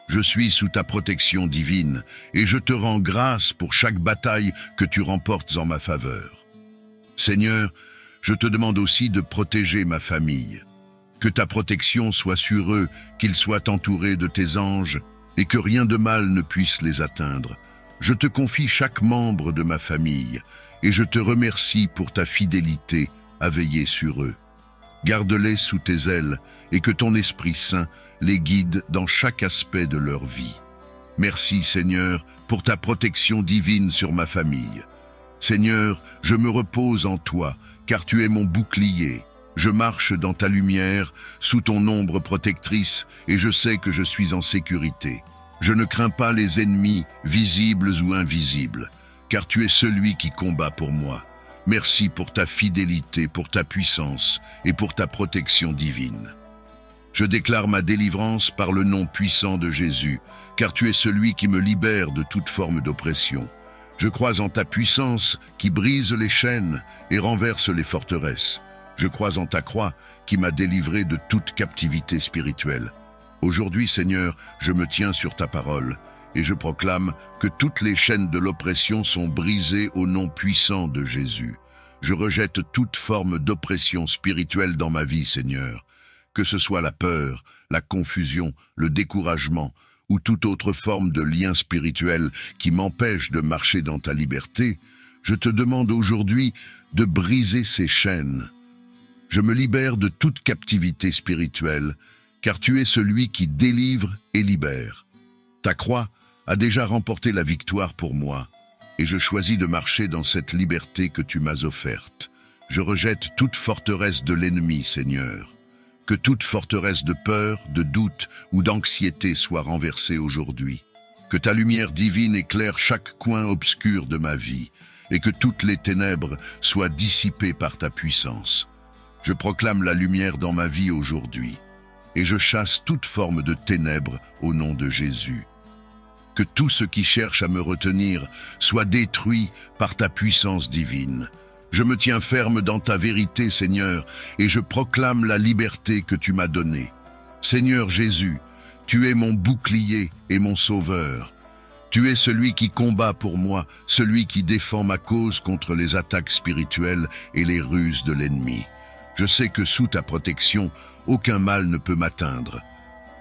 Je suis sous ta protection divine et je te rends grâce pour chaque bataille que tu remportes en ma faveur. Seigneur, je te demande aussi de protéger ma famille. Que ta protection soit sur eux, qu'ils soient entourés de tes anges et que rien de mal ne puisse les atteindre. Je te confie chaque membre de ma famille et je te remercie pour ta fidélité à veiller sur eux. Garde-les sous tes ailes et que ton Esprit Saint les guide dans chaque aspect de leur vie. Merci Seigneur pour ta protection divine sur ma famille. Seigneur, je me repose en toi car tu es mon bouclier. Je marche dans ta lumière, sous ton ombre protectrice et je sais que je suis en sécurité. Je ne crains pas les ennemis, visibles ou invisibles, car tu es celui qui combat pour moi. Merci pour ta fidélité, pour ta puissance et pour ta protection divine. Je déclare ma délivrance par le nom puissant de Jésus, car tu es celui qui me libère de toute forme d'oppression. Je crois en ta puissance qui brise les chaînes et renverse les forteresses. Je crois en ta croix qui m'a délivré de toute captivité spirituelle. Aujourd'hui, Seigneur, je me tiens sur ta parole et je proclame que toutes les chaînes de l'oppression sont brisées au nom puissant de Jésus. Je rejette toute forme d'oppression spirituelle dans ma vie, Seigneur. Que ce soit la peur, la confusion, le découragement ou toute autre forme de lien spirituel qui m'empêche de marcher dans ta liberté, je te demande aujourd'hui de briser ces chaînes. Je me libère de toute captivité spirituelle, car tu es celui qui délivre et libère. Ta croix a déjà remporté la victoire pour moi, et je choisis de marcher dans cette liberté que tu m'as offerte. Je rejette toute forteresse de l'ennemi, Seigneur. Que toute forteresse de peur, de doute ou d'anxiété soit renversée aujourd'hui. Que ta lumière divine éclaire chaque coin obscur de ma vie et que toutes les ténèbres soient dissipées par ta puissance. Je proclame la lumière dans ma vie aujourd'hui et je chasse toute forme de ténèbres au nom de Jésus. Que tout ce qui cherche à me retenir soit détruit par ta puissance divine. Je me tiens ferme dans ta vérité, Seigneur, et je proclame la liberté que tu m'as donnée. Seigneur Jésus, tu es mon bouclier et mon sauveur. Tu es celui qui combat pour moi, celui qui défend ma cause contre les attaques spirituelles et les ruses de l'ennemi. Je sais que sous ta protection, aucun mal ne peut m'atteindre.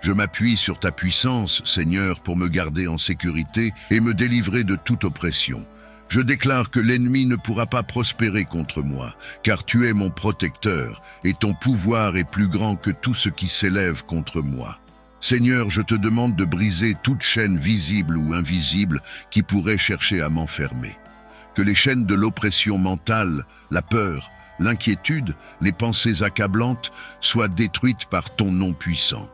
Je m'appuie sur ta puissance, Seigneur, pour me garder en sécurité et me délivrer de toute oppression. Je déclare que l'ennemi ne pourra pas prospérer contre moi, car tu es mon protecteur, et ton pouvoir est plus grand que tout ce qui s'élève contre moi. Seigneur, je te demande de briser toute chaîne visible ou invisible qui pourrait chercher à m'enfermer. Que les chaînes de l'oppression mentale, la peur, l'inquiétude, les pensées accablantes soient détruites par ton nom puissant.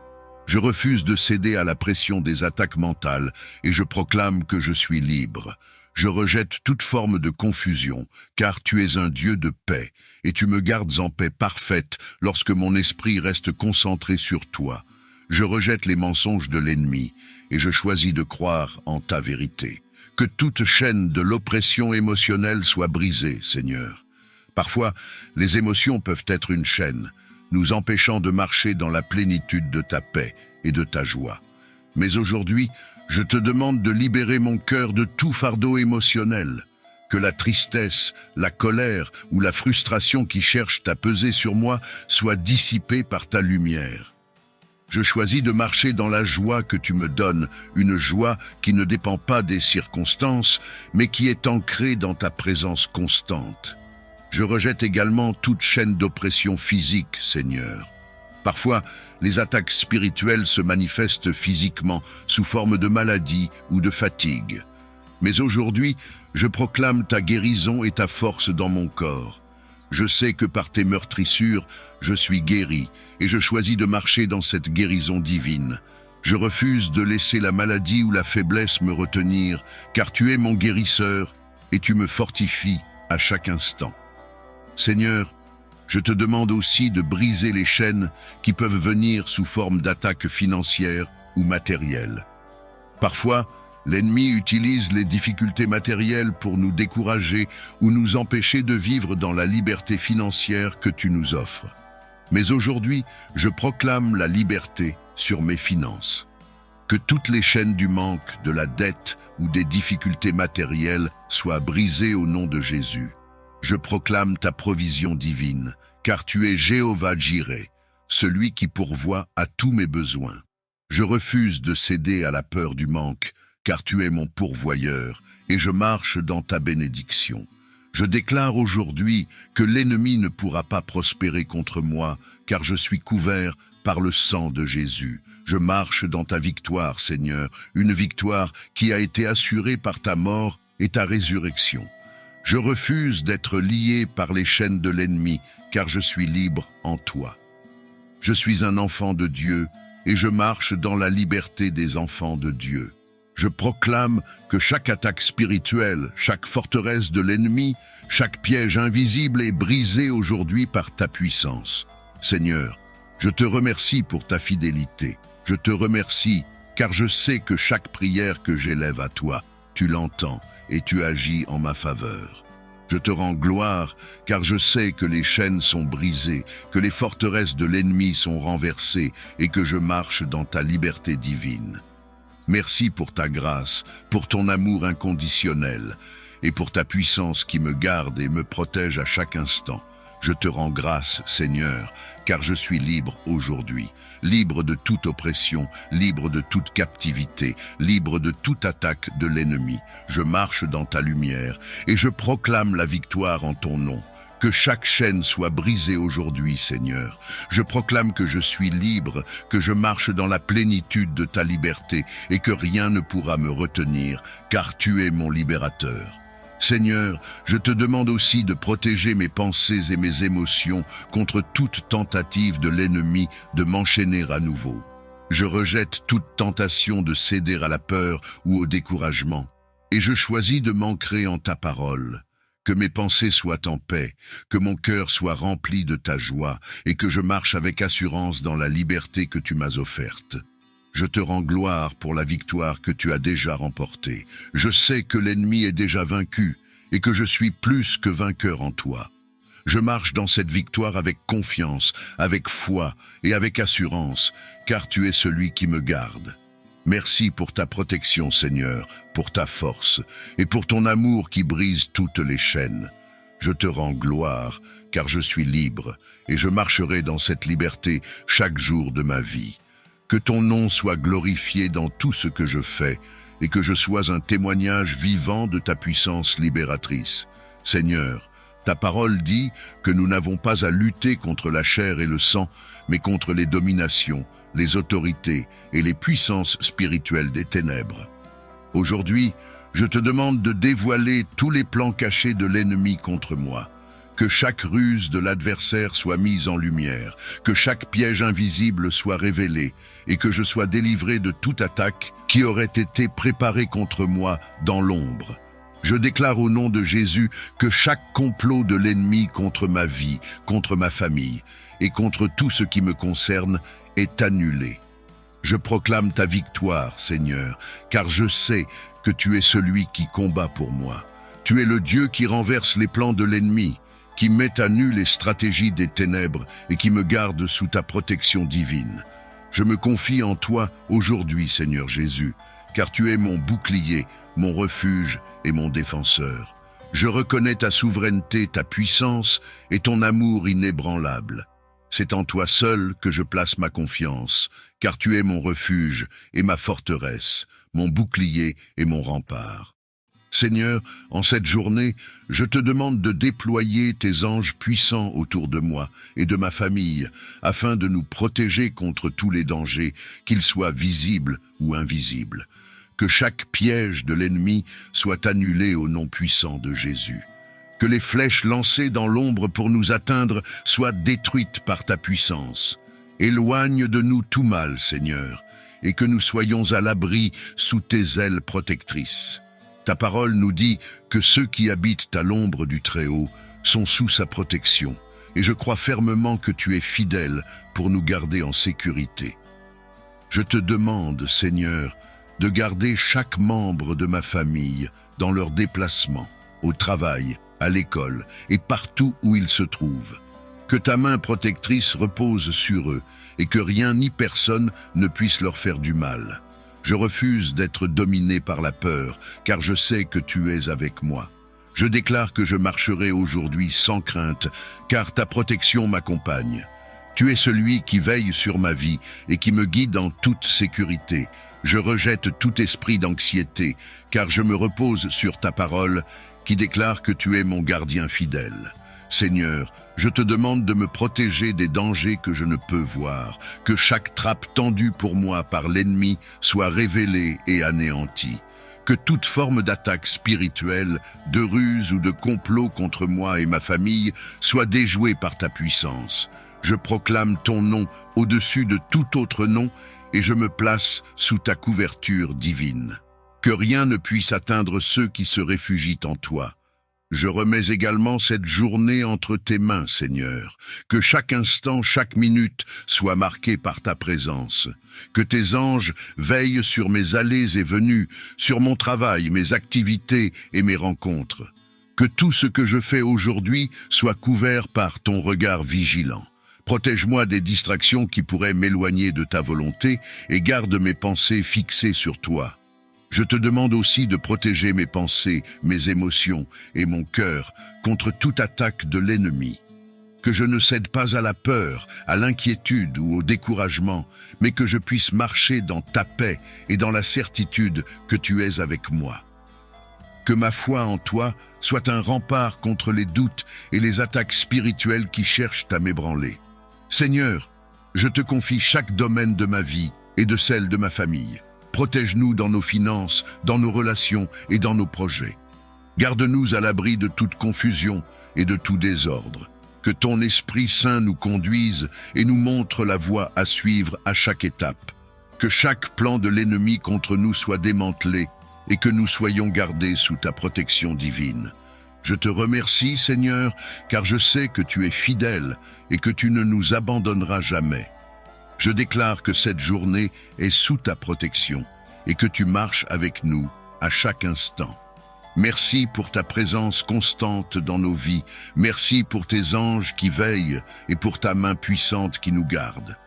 Je refuse de céder à la pression des attaques mentales et je proclame que je suis libre. Je rejette toute forme de confusion, car tu es un Dieu de paix, et tu me gardes en paix parfaite lorsque mon esprit reste concentré sur toi. Je rejette les mensonges de l'ennemi, et je choisis de croire en ta vérité. Que toute chaîne de l'oppression émotionnelle soit brisée, Seigneur. Parfois, les émotions peuvent être une chaîne, nous empêchant de marcher dans la plénitude de ta paix et de ta joie. Mais aujourd'hui, je te demande de libérer mon cœur de tout fardeau émotionnel, que la tristesse, la colère ou la frustration qui cherchent à peser sur moi soient dissipées par ta lumière. Je choisis de marcher dans la joie que tu me donnes, une joie qui ne dépend pas des circonstances, mais qui est ancrée dans ta présence constante. Je rejette également toute chaîne d'oppression physique, Seigneur. Parfois, les attaques spirituelles se manifestent physiquement sous forme de maladie ou de fatigue. Mais aujourd'hui, je proclame ta guérison et ta force dans mon corps. Je sais que par tes meurtrissures, je suis guéri et je choisis de marcher dans cette guérison divine. Je refuse de laisser la maladie ou la faiblesse me retenir, car tu es mon guérisseur et tu me fortifies à chaque instant. Seigneur, je te demande aussi de briser les chaînes qui peuvent venir sous forme d'attaques financières ou matérielles. Parfois, l'ennemi utilise les difficultés matérielles pour nous décourager ou nous empêcher de vivre dans la liberté financière que tu nous offres. Mais aujourd'hui, je proclame la liberté sur mes finances. Que toutes les chaînes du manque, de la dette ou des difficultés matérielles soient brisées au nom de Jésus. Je proclame ta provision divine, car tu es Jéhovah Jireh, celui qui pourvoit à tous mes besoins. Je refuse de céder à la peur du manque, car tu es mon pourvoyeur, et je marche dans ta bénédiction. Je déclare aujourd'hui que l'ennemi ne pourra pas prospérer contre moi, car je suis couvert par le sang de Jésus. Je marche dans ta victoire, Seigneur, une victoire qui a été assurée par ta mort et ta résurrection. Je refuse d'être lié par les chaînes de l'ennemi, car je suis libre en toi. Je suis un enfant de Dieu, et je marche dans la liberté des enfants de Dieu. Je proclame que chaque attaque spirituelle, chaque forteresse de l'ennemi, chaque piège invisible est brisé aujourd'hui par ta puissance. Seigneur, je te remercie pour ta fidélité. Je te remercie car je sais que chaque prière que j'élève à toi, tu l'entends et tu agis en ma faveur. Je te rends gloire car je sais que les chaînes sont brisées, que les forteresses de l'ennemi sont renversées et que je marche dans ta liberté divine. Merci pour ta grâce, pour ton amour inconditionnel et pour ta puissance qui me garde et me protège à chaque instant. Je te rends grâce, Seigneur, car je suis libre aujourd'hui, libre de toute oppression, libre de toute captivité, libre de toute attaque de l'ennemi. Je marche dans ta lumière et je proclame la victoire en ton nom. Que chaque chaîne soit brisée aujourd'hui, Seigneur. Je proclame que je suis libre, que je marche dans la plénitude de ta liberté et que rien ne pourra me retenir, car tu es mon libérateur. Seigneur, je te demande aussi de protéger mes pensées et mes émotions contre toute tentative de l'ennemi de m'enchaîner à nouveau. Je rejette toute tentation de céder à la peur ou au découragement, et je choisis de m'ancrer en ta parole. Que mes pensées soient en paix, que mon cœur soit rempli de ta joie, et que je marche avec assurance dans la liberté que tu m'as offerte. Je te rends gloire pour la victoire que tu as déjà remportée. Je sais que l'ennemi est déjà vaincu et que je suis plus que vainqueur en toi. Je marche dans cette victoire avec confiance, avec foi et avec assurance, car tu es celui qui me garde. Merci pour ta protection, Seigneur, pour ta force et pour ton amour qui brise toutes les chaînes. Je te rends gloire, car je suis libre et je marcherai dans cette liberté chaque jour de ma vie. Que ton nom soit glorifié dans tout ce que je fais et que je sois un témoignage vivant de ta puissance libératrice. Seigneur, ta parole dit que nous n'avons pas à lutter contre la chair et le sang, mais contre les dominations, les autorités et les puissances spirituelles des ténèbres. Aujourd'hui, je te demande de dévoiler tous les plans cachés de l'ennemi contre moi. Que chaque ruse de l'adversaire soit mise en lumière, que chaque piège invisible soit révélé et que je sois délivré de toute attaque qui aurait été préparée contre moi dans l'ombre. Je déclare au nom de Jésus que chaque complot de l'ennemi contre ma vie, contre ma famille et contre tout ce qui me concerne est annulé. Je proclame ta victoire, Seigneur, car je sais que tu es celui qui combat pour moi. Tu es le Dieu qui renverse les plans de l'ennemi, qui met à nu les stratégies des ténèbres et qui me garde sous ta protection divine. Je me confie en toi aujourd'hui, Seigneur Jésus, car tu es mon bouclier, mon refuge et mon défenseur. Je reconnais ta souveraineté, ta puissance et ton amour inébranlable. C'est en toi seul que je place ma confiance, car tu es mon refuge et ma forteresse, mon bouclier et mon rempart. Seigneur, en cette journée, je te demande de déployer tes anges puissants autour de moi et de ma famille, afin de nous protéger contre tous les dangers, qu'ils soient visibles ou invisibles. Que chaque piège de l'ennemi soit annulé au nom puissant de Jésus. Que les flèches lancées dans l'ombre pour nous atteindre soient détruites par ta puissance. Éloigne de nous tout mal, Seigneur, et que nous soyons à l'abri sous tes ailes protectrices. Ta parole nous dit que ceux qui habitent à l'ombre du Très-Haut sont sous sa protection, et je crois fermement que tu es fidèle pour nous garder en sécurité. Je te demande, Seigneur, de garder chaque membre de ma famille dans leurs déplacements, au travail, à l'école et partout où ils se trouvent. Que ta main protectrice repose sur eux et que rien ni personne ne puisse leur faire du mal. Je refuse d'être dominé par la peur, car je sais que tu es avec moi. Je déclare que je marcherai aujourd'hui sans crainte, car ta protection m'accompagne. Tu es celui qui veille sur ma vie et qui me guide en toute sécurité. Je rejette tout esprit d'anxiété, car je me repose sur ta parole qui déclare que tu es mon gardien fidèle. Seigneur, je te demande de me protéger des dangers que je ne peux voir, que chaque trappe tendue pour moi par l'ennemi soit révélée et anéantie, que toute forme d'attaque spirituelle, de ruse ou de complot contre moi et ma famille soit déjouée par ta puissance. Je proclame ton nom au-dessus de tout autre nom et je me place sous ta couverture divine. Que rien ne puisse atteindre ceux qui se réfugient en toi. Je remets également cette journée entre tes mains, Seigneur. Que chaque instant, chaque minute soit marqué par ta présence. Que tes anges veillent sur mes allées et venues, sur mon travail, mes activités et mes rencontres. Que tout ce que je fais aujourd'hui soit couvert par ton regard vigilant. Protège-moi des distractions qui pourraient m'éloigner de ta volonté et garde mes pensées fixées sur toi. Je te demande aussi de protéger mes pensées, mes émotions et mon cœur contre toute attaque de l'ennemi. Que je ne cède pas à la peur, à l'inquiétude ou au découragement, mais que je puisse marcher dans ta paix et dans la certitude que tu es avec moi. Que ma foi en toi soit un rempart contre les doutes et les attaques spirituelles qui cherchent à m'ébranler. Seigneur, je te confie chaque domaine de ma vie et de celle de ma famille. Protège-nous dans nos finances, dans nos relations et dans nos projets. Garde-nous à l'abri de toute confusion et de tout désordre. Que ton Esprit Saint nous conduise et nous montre la voie à suivre à chaque étape. Que chaque plan de l'ennemi contre nous soit démantelé et que nous soyons gardés sous ta protection divine. Je te remercie, Seigneur, car je sais que tu es fidèle et que tu ne nous abandonneras jamais. Je déclare que cette journée est sous ta protection et que tu marches avec nous à chaque instant. Merci pour ta présence constante dans nos vies. Merci pour tes anges qui veillent et pour ta main puissante qui nous garde.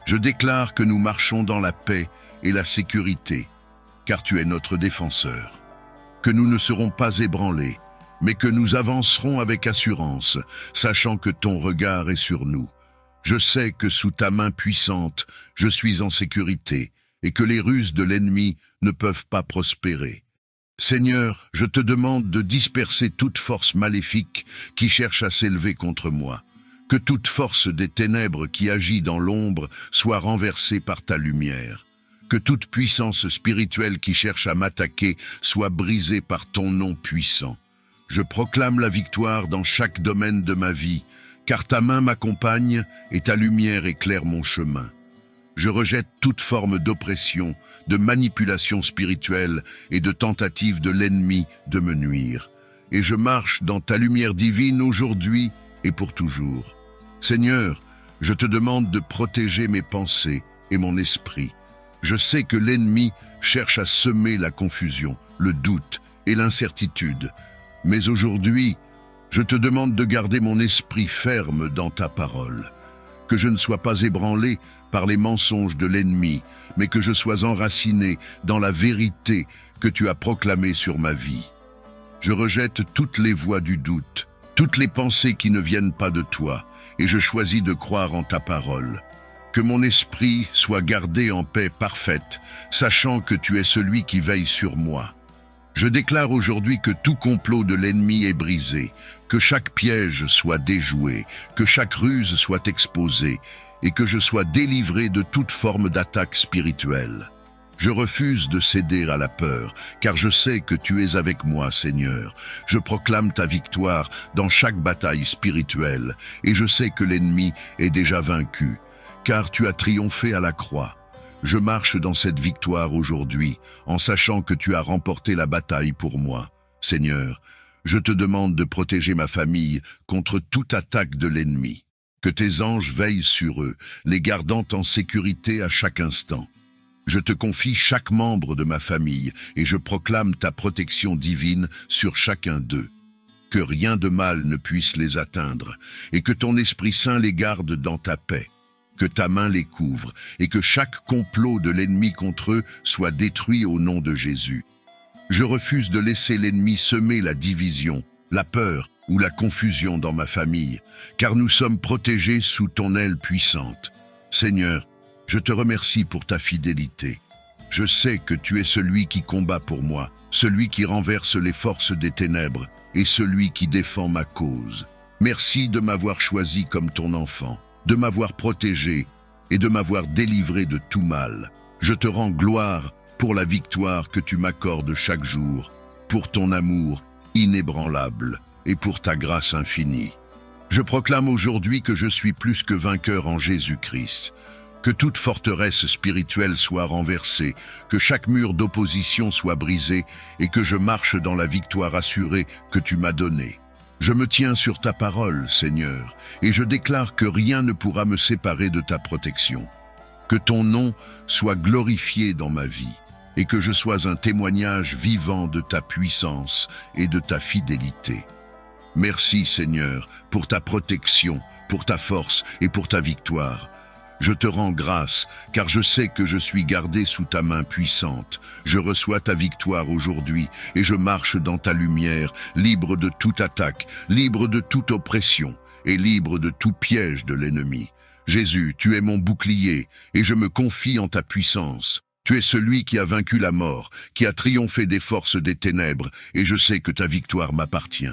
Je déclare que nous marchons dans la paix et la sécurité, car tu es notre défenseur. Que nous ne serons pas ébranlés, mais que nous avancerons avec assurance, sachant que ton regard est sur nous. Je sais que sous ta main puissante, je suis en sécurité et que les ruses de l'ennemi ne peuvent pas prospérer. Seigneur, je te demande de disperser toute force maléfique qui cherche à s'élever contre moi. Que toute force des ténèbres qui agit dans l'ombre soit renversée par ta lumière. Que toute puissance spirituelle qui cherche à m'attaquer soit brisée par ton nom puissant. Je proclame la victoire dans chaque domaine de ma vie, car ta main m'accompagne et ta lumière éclaire mon chemin. Je rejette toute forme d'oppression, de manipulation spirituelle et de tentative de l'ennemi de me nuire. Et je marche dans ta lumière divine aujourd'hui et pour toujours. Seigneur, je te demande de protéger mes pensées et mon esprit. Je sais que l'ennemi cherche à semer la confusion, le doute et l'incertitude. Mais aujourd'hui, je te demande de garder mon esprit ferme dans ta parole, que je ne sois pas ébranlé par les mensonges de l'ennemi, mais que je sois enraciné dans la vérité que tu as proclamée sur ma vie. Je rejette toutes les voix du doute, toutes les pensées qui ne viennent pas de toi, et je choisis de croire en ta parole. Que mon esprit soit gardé en paix parfaite, sachant que tu es celui qui veille sur moi. Je déclare aujourd'hui que tout complot de l'ennemi est brisé, que chaque piège soit déjoué, que chaque ruse soit exposée, et que je sois délivré de toute forme d'attaque spirituelle. Je refuse de céder à la peur, car je sais que tu es avec moi, Seigneur. Je proclame ta victoire dans chaque bataille spirituelle, et je sais que l'ennemi est déjà vaincu, car tu as triomphé à la croix. Je marche dans cette victoire aujourd'hui, en sachant que tu as remporté la bataille pour moi. Seigneur, je te demande de protéger ma famille contre toute attaque de l'ennemi. Que tes anges veillent sur eux, les gardant en sécurité à chaque instant. Je te confie chaque membre de ma famille et je proclame ta protection divine sur chacun d'eux. Que rien de mal ne puisse les atteindre et que ton Esprit Saint les garde dans ta paix. Que ta main les couvre et que chaque complot de l'ennemi contre eux soit détruit au nom de Jésus. Je refuse de laisser l'ennemi semer la division, la peur ou la confusion dans ma famille, car nous sommes protégés sous ton aile puissante. Seigneur, je te remercie pour ta fidélité. Je sais que tu es celui qui combat pour moi, celui qui renverse les forces des ténèbres et celui qui défend ma cause. Merci de m'avoir choisi comme ton enfant, de m'avoir protégé et de m'avoir délivré de tout mal. Je te rends gloire pour la victoire que tu m'accordes chaque jour, pour ton amour inébranlable et pour ta grâce infinie. Je proclame aujourd'hui que je suis plus que vainqueur en Jésus-Christ. Que toute forteresse spirituelle soit renversée, que chaque mur d'opposition soit brisé et que je marche dans la victoire assurée que tu m'as donnée. Je me tiens sur ta parole, Seigneur, et je déclare que rien ne pourra me séparer de ta protection. Que ton nom soit glorifié dans ma vie et que je sois un témoignage vivant de ta puissance et de ta fidélité. Merci, Seigneur, pour ta protection, pour ta force et pour ta victoire. Je te rends grâce, car je sais que je suis gardé sous ta main puissante. Je reçois ta victoire aujourd'hui et je marche dans ta lumière, libre de toute attaque, libre de toute oppression et libre de tout piège de l'ennemi. Jésus, tu es mon bouclier et je me confie en ta puissance. Tu es celui qui a vaincu la mort, qui a triomphé des forces des ténèbres et je sais que ta victoire m'appartient.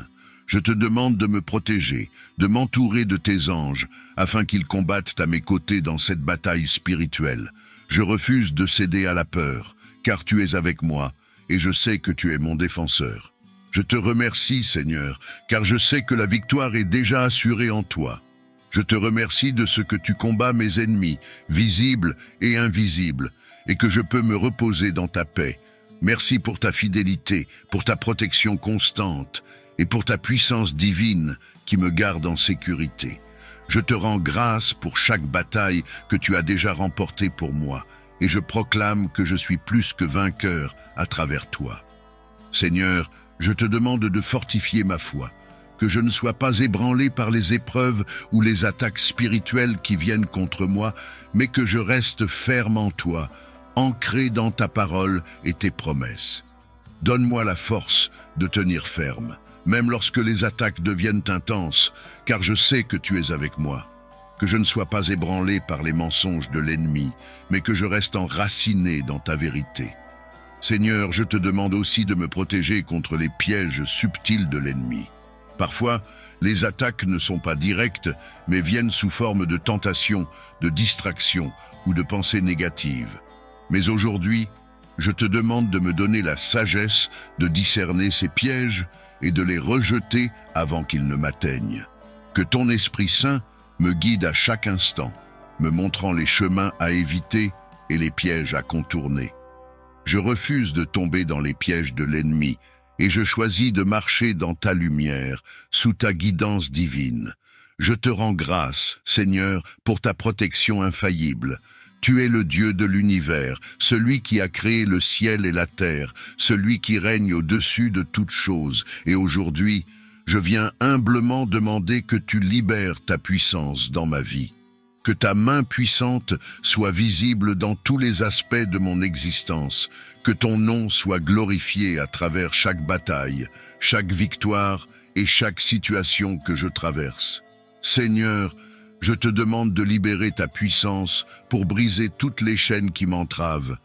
Je te demande de me protéger, de m'entourer de tes anges, afin qu'ils combattent à mes côtés dans cette bataille spirituelle. Je refuse de céder à la peur, car tu es avec moi, et je sais que tu es mon défenseur. Je te remercie, Seigneur, car je sais que la victoire est déjà assurée en toi. Je te remercie de ce que tu combats mes ennemis, visibles et invisibles, et que je peux me reposer dans ta paix. Merci pour ta fidélité, pour ta protection constante, et pour ta puissance divine qui me garde en sécurité. Je te rends grâce pour chaque bataille que tu as déjà remportée pour moi, et je proclame que je suis plus que vainqueur à travers toi. Seigneur, je te demande de fortifier ma foi, que je ne sois pas ébranlé par les épreuves ou les attaques spirituelles qui viennent contre moi, mais que je reste ferme en toi, ancré dans ta parole et tes promesses. Donne-moi la force de tenir ferme, même lorsque les attaques deviennent intenses, car je sais que tu es avec moi. Que je ne sois pas ébranlé par les mensonges de l'ennemi, mais que je reste enraciné dans ta vérité. Seigneur, je te demande aussi de me protéger contre les pièges subtils de l'ennemi. Parfois, les attaques ne sont pas directes, mais viennent sous forme de tentations, de distractions ou de pensées négatives. Mais aujourd'hui, je te demande de me donner la sagesse de discerner ces pièges et de les rejeter avant qu'ils ne m'atteignent. Que ton Esprit Saint me guide à chaque instant, me montrant les chemins à éviter et les pièges à contourner. Je refuse de tomber dans les pièges de l'ennemi et je choisis de marcher dans ta lumière, sous ta guidance divine. Je te rends grâce, Seigneur, pour ta protection infaillible. Tu es le Dieu de l'univers, celui qui a créé le ciel et la terre, celui qui règne au-dessus de toutes choses. Et aujourd'hui, je viens humblement demander que tu libères ta puissance dans ma vie. Que ta main puissante soit visible dans tous les aspects de mon existence. Que ton nom soit glorifié à travers chaque bataille, chaque victoire et chaque situation que je traverse. Seigneur, je te demande de libérer ta puissance pour briser toutes les chaînes qui m'entravent,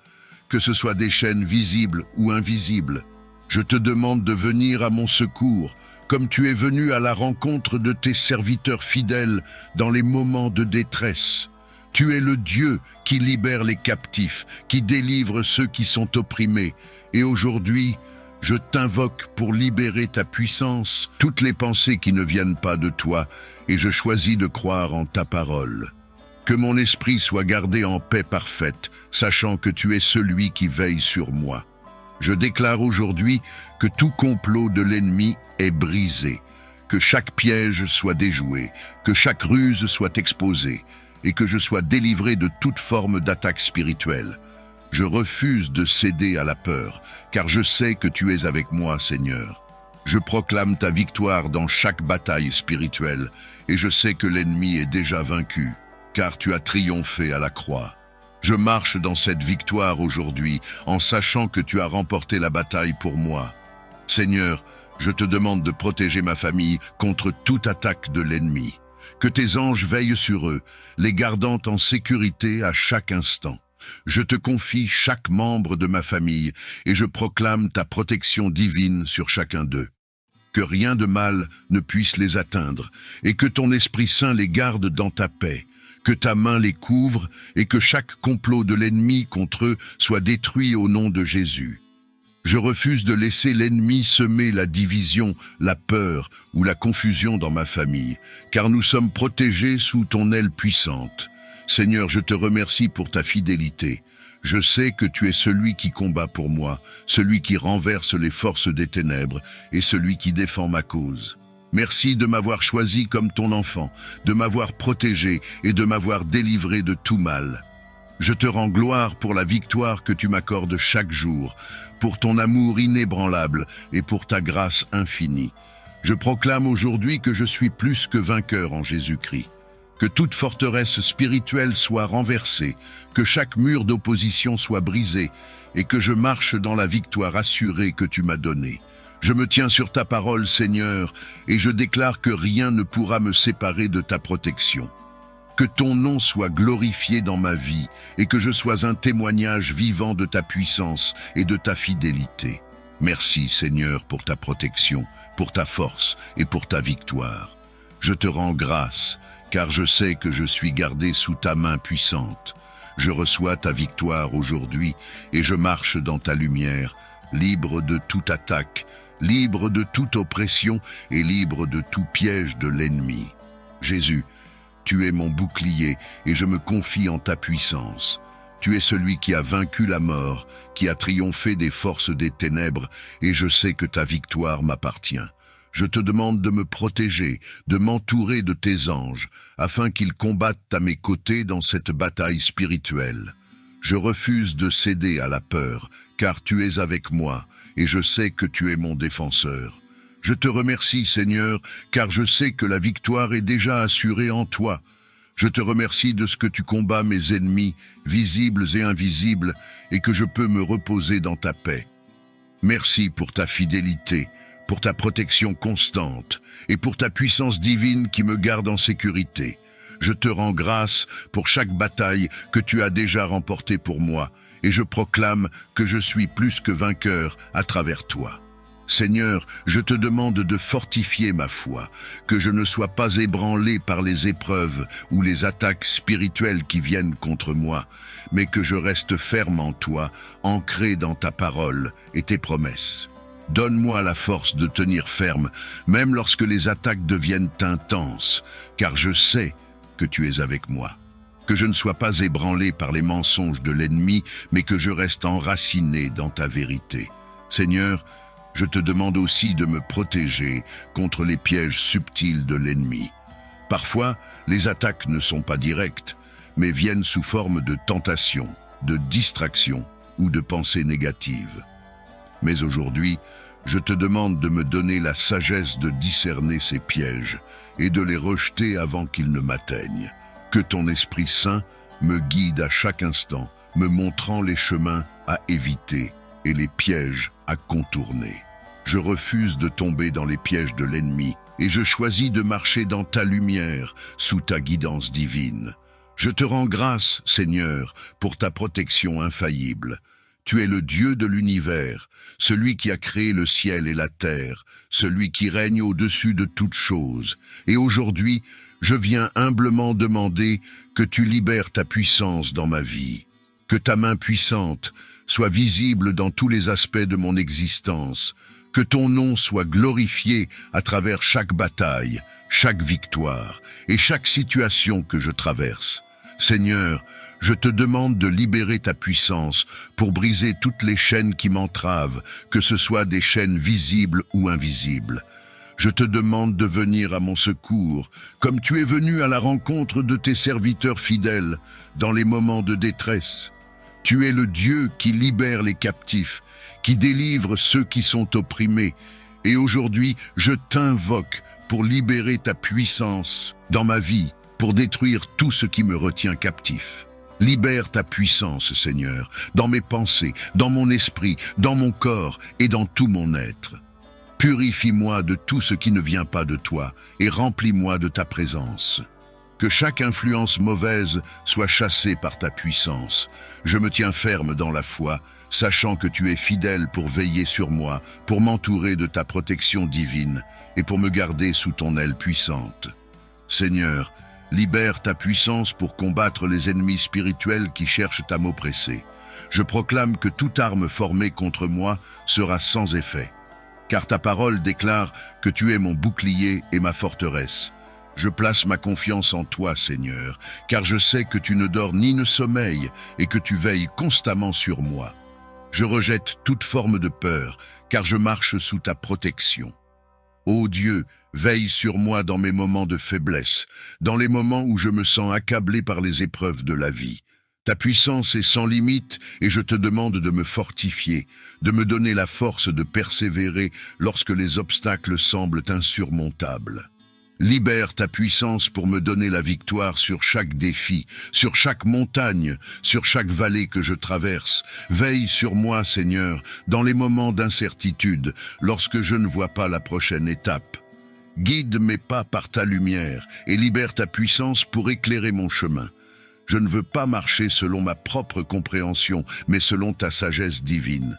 que ce soit des chaînes visibles ou invisibles. Je te demande de venir à mon secours, comme tu es venu à la rencontre de tes serviteurs fidèles dans les moments de détresse. Tu es le Dieu qui libère les captifs, qui délivre ceux qui sont opprimés. Et aujourd'hui, je t'invoque pour libérer ta puissance, toutes les pensées qui ne viennent pas de toi, et je choisis de croire en ta parole. Que mon esprit soit gardé en paix parfaite, sachant que tu es celui qui veille sur moi. Je déclare aujourd'hui que tout complot de l'ennemi est brisé, que chaque piège soit déjoué, que chaque ruse soit exposée, et que je sois délivré de toute forme d'attaque spirituelle. Je refuse de céder à la peur, car je sais que tu es avec moi, Seigneur. Je proclame ta victoire dans chaque bataille spirituelle, et je sais que l'ennemi est déjà vaincu, car tu as triomphé à la croix. Je marche dans cette victoire aujourd'hui, en sachant que tu as remporté la bataille pour moi. Seigneur, je te demande de protéger ma famille contre toute attaque de l'ennemi. Que tes anges veillent sur eux, les gardant en sécurité à chaque instant. Je te confie chaque membre de ma famille et je proclame ta protection divine sur chacun d'eux. Que rien de mal ne puisse les atteindre et que ton Esprit Saint les garde dans ta paix. Que ta main les couvre et que chaque complot de l'ennemi contre eux soit détruit au nom de Jésus. Je refuse de laisser l'ennemi semer la division, la peur ou la confusion dans ma famille, car nous sommes protégés sous ton aile puissante. Seigneur, je te remercie pour ta fidélité. Je sais que tu es celui qui combat pour moi, celui qui renverse les forces des ténèbres et celui qui défend ma cause. Merci de m'avoir choisi comme ton enfant, de m'avoir protégé et de m'avoir délivré de tout mal. Je te rends gloire pour la victoire que tu m'accordes chaque jour, pour ton amour inébranlable et pour ta grâce infinie. Je proclame aujourd'hui que je suis plus que vainqueur en Jésus-Christ. Que toute forteresse spirituelle soit renversée, que chaque mur d'opposition soit brisé et que je marche dans la victoire assurée que tu m'as donnée. Je me tiens sur ta parole, Seigneur, et je déclare que rien ne pourra me séparer de ta protection. Que ton nom soit glorifié dans ma vie et que je sois un témoignage vivant de ta puissance et de ta fidélité. Merci, Seigneur, pour ta protection, pour ta force et pour ta victoire. Je te rends grâce, car je sais que je suis gardé sous ta main puissante. Je reçois ta victoire aujourd'hui et je marche dans ta lumière, libre de toute attaque, libre de toute oppression et libre de tout piège de l'ennemi. Jésus, tu es mon bouclier et je me confie en ta puissance. Tu es celui qui a vaincu la mort, qui a triomphé des forces des ténèbres et je sais que ta victoire m'appartient. Je te demande de me protéger, de m'entourer de tes anges, afin qu'ils combattent à mes côtés dans cette bataille spirituelle. Je refuse de céder à la peur, car tu es avec moi, et je sais que tu es mon défenseur. Je te remercie, Seigneur, car je sais que la victoire est déjà assurée en toi. Je te remercie de ce que tu combats mes ennemis, visibles et invisibles, et que je peux me reposer dans ta paix. Merci pour ta fidélité, pour ta protection constante et pour ta puissance divine qui me garde en sécurité. Je te rends grâce pour chaque bataille que tu as déjà remportée pour moi et je proclame que je suis plus que vainqueur à travers toi. Seigneur, je te demande de fortifier ma foi, que je ne sois pas ébranlé par les épreuves ou les attaques spirituelles qui viennent contre moi, mais que je reste ferme en toi, ancré dans ta parole et tes promesses. Donne-moi la force de tenir ferme, même lorsque les attaques deviennent intenses, car je sais que tu es avec moi. Que je ne sois pas ébranlé par les mensonges de l'ennemi, mais que je reste enraciné dans ta vérité. Seigneur, je te demande aussi de me protéger contre les pièges subtils de l'ennemi. Parfois, les attaques ne sont pas directes, mais viennent sous forme de tentation, de distraction ou de pensées négatives. Mais aujourd'hui, je te demande de me donner la sagesse de discerner ces pièges et de les rejeter avant qu'ils ne m'atteignent. Que ton Esprit Saint me guide à chaque instant, me montrant les chemins à éviter et les pièges à contourner. Je refuse de tomber dans les pièges de l'ennemi et je choisis de marcher dans ta lumière, sous ta guidance divine. Je te rends grâce, Seigneur, pour ta protection infaillible. Tu es le Dieu de l'univers, celui qui a créé le ciel et la terre, celui qui règne au-dessus de toutes choses. Et aujourd'hui, je viens humblement demander que tu libères ta puissance dans ma vie, que ta main puissante soit visible dans tous les aspects de mon existence, que ton nom soit glorifié à travers chaque bataille, chaque victoire et chaque situation que je traverse. Seigneur, je te demande de libérer ta puissance pour briser toutes les chaînes qui m'entravent, que ce soit des chaînes visibles ou invisibles. Je te demande de venir à mon secours, comme tu es venu à la rencontre de tes serviteurs fidèles dans les moments de détresse. Tu es le Dieu qui libère les captifs, qui délivre ceux qui sont opprimés. Et aujourd'hui, je t'invoque pour libérer ta puissance dans ma vie, pour détruire tout ce qui me retient captif. Libère ta puissance, Seigneur, dans mes pensées, dans mon esprit, dans mon corps et dans tout mon être. Purifie-moi de tout ce qui ne vient pas de toi et remplis-moi de ta présence. Que chaque influence mauvaise soit chassée par ta puissance. Je me tiens ferme dans la foi, sachant que tu es fidèle pour veiller sur moi, pour m'entourer de ta protection divine et pour me garder sous ton aile puissante. Seigneur, libère ta puissance pour combattre les ennemis spirituels qui cherchent à m'oppresser. Je proclame que toute arme formée contre moi sera sans effet, car ta parole déclare que tu es mon bouclier et ma forteresse. Je place ma confiance en toi, Seigneur, car je sais que tu ne dors ni ne sommeilles et que tu veilles constamment sur moi. Je rejette toute forme de peur, car je marche sous ta protection. Ô Dieu, veille sur moi dans mes moments de faiblesse, dans les moments où je me sens accablé par les épreuves de la vie. Ta puissance est sans limite et je te demande de me fortifier, de me donner la force de persévérer lorsque les obstacles semblent insurmontables. Libère ta puissance pour me donner la victoire sur chaque défi, sur chaque montagne, sur chaque vallée que je traverse. Veille sur moi, Seigneur, dans les moments d'incertitude, lorsque je ne vois pas la prochaine étape. Guide mes pas par ta lumière et libère ta puissance pour éclairer mon chemin. Je ne veux pas marcher selon ma propre compréhension, mais selon ta sagesse divine.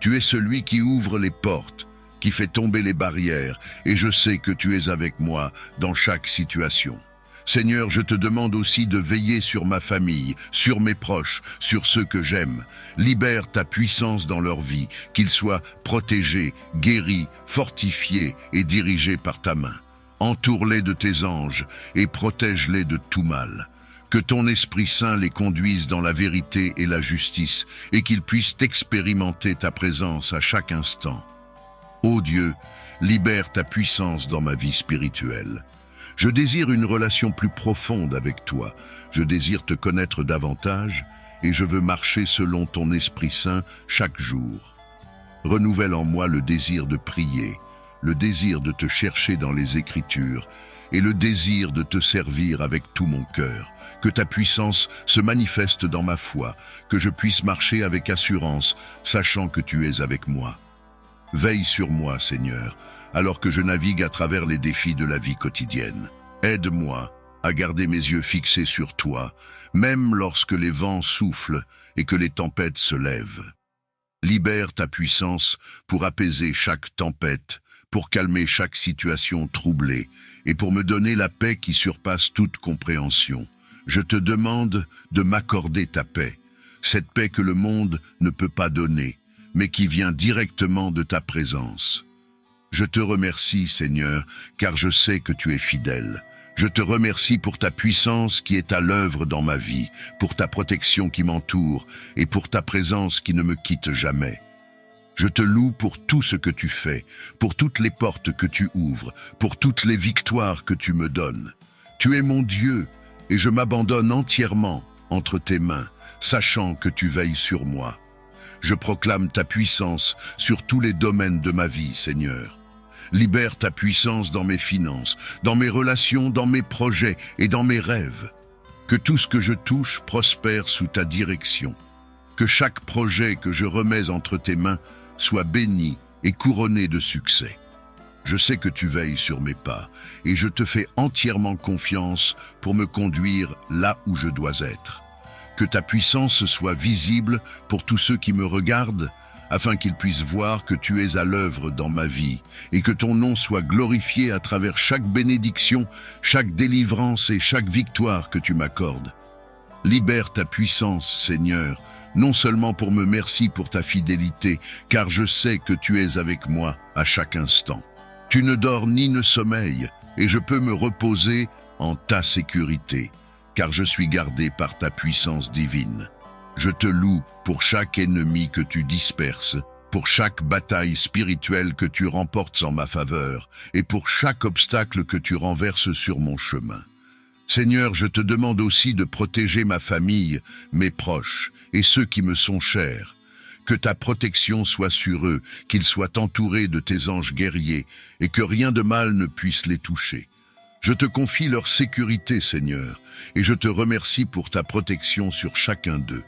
Tu es celui qui ouvre les portes, qui fait tomber les barrières, et je sais que tu es avec moi dans chaque situation. Seigneur, je te demande aussi de veiller sur ma famille, sur mes proches, sur ceux que j'aime. Libère ta puissance dans leur vie, qu'ils soient protégés, guéris, fortifiés et dirigés par ta main. Entoure-les de tes anges et protège-les de tout mal. Que ton Esprit Saint les conduise dans la vérité et la justice, et qu'ils puissent expérimenter ta présence à chaque instant. Ô Dieu, libère ta puissance dans ma vie spirituelle. Je désire une relation plus profonde avec toi. Je désire te connaître davantage et je veux marcher selon ton Esprit Saint chaque jour. Renouvelle en moi le désir de prier, le désir de te chercher dans les Écritures et le désir de te servir avec tout mon cœur. Que ta puissance se manifeste dans ma foi, que je puisse marcher avec assurance, sachant que tu es avec moi. Veille sur moi, Seigneur, alors que je navigue à travers les défis de la vie quotidienne. Aide-moi à garder mes yeux fixés sur toi, même lorsque les vents soufflent et que les tempêtes se lèvent. Libère ta puissance pour apaiser chaque tempête, pour calmer chaque situation troublée et pour me donner la paix qui surpasse toute compréhension. Je te demande de m'accorder ta paix, cette paix que le monde ne peut pas donner, mais qui vient directement de ta présence. Je te remercie, Seigneur, car je sais que tu es fidèle. Je te remercie pour ta puissance qui est à l'œuvre dans ma vie, pour ta protection qui m'entoure et pour ta présence qui ne me quitte jamais. Je te loue pour tout ce que tu fais, pour toutes les portes que tu ouvres, pour toutes les victoires que tu me donnes. Tu es mon Dieu et je m'abandonne entièrement entre tes mains, sachant que tu veilles sur moi. Je proclame ta puissance sur tous les domaines de ma vie, Seigneur. Libère ta puissance dans mes finances, dans mes relations, dans mes projets et dans mes rêves. Que tout ce que je touche prospère sous ta direction. Que chaque projet que je remets entre tes mains soit béni et couronné de succès. Je sais que tu veilles sur mes pas et je te fais entièrement confiance pour me conduire là où je dois être. Que ta puissance soit visible pour tous ceux qui me regardent, afin qu'ils puissent voir que tu es à l'œuvre dans ma vie, et que ton nom soit glorifié à travers chaque bénédiction, chaque délivrance et chaque victoire que tu m'accordes. Libère ta puissance, Seigneur, non seulement pour me remercier pour ta fidélité, car je sais que tu es avec moi à chaque instant. Tu ne dors ni ne sommeilles, et je peux me reposer en ta sécurité. car je suis gardé par ta puissance divine. Je te loue pour chaque ennemi que tu disperses, pour chaque bataille spirituelle que tu remportes en ma faveur, et pour chaque obstacle que tu renverses sur mon chemin. Seigneur, je te demande aussi de protéger ma famille, mes proches et ceux qui me sont chers. Que ta protection soit sur eux, qu'ils soient entourés de tes anges guerriers, et que rien de mal ne puisse les toucher. Je te confie leur sécurité, Seigneur, et je te remercie pour ta protection sur chacun d'eux.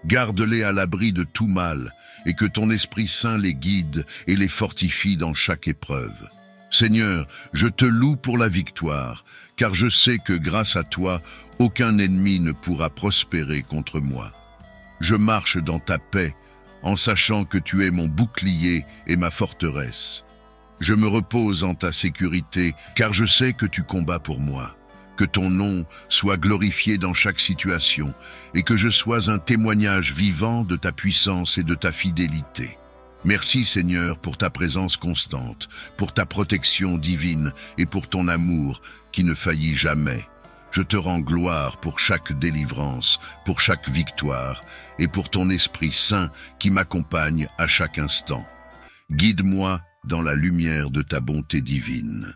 Garde-les à l'abri de tout mal, et que ton Esprit Saint les guide et les fortifie dans chaque épreuve. Seigneur, je te loue pour la victoire, car je sais que grâce à toi, aucun ennemi ne pourra prospérer contre moi. Je marche dans ta paix, en sachant que tu es mon bouclier et ma forteresse. Je me repose en ta sécurité, car je sais que tu combats pour moi. Que ton nom soit glorifié dans chaque situation, et que je sois un témoignage vivant de ta puissance et de ta fidélité. Merci Seigneur pour ta présence constante, pour ta protection divine et pour ton amour qui ne faillit jamais. Je te rends gloire pour chaque délivrance, pour chaque victoire et pour ton Esprit Saint qui m'accompagne à chaque instant. Guide-moi dans la lumière de ta bonté divine.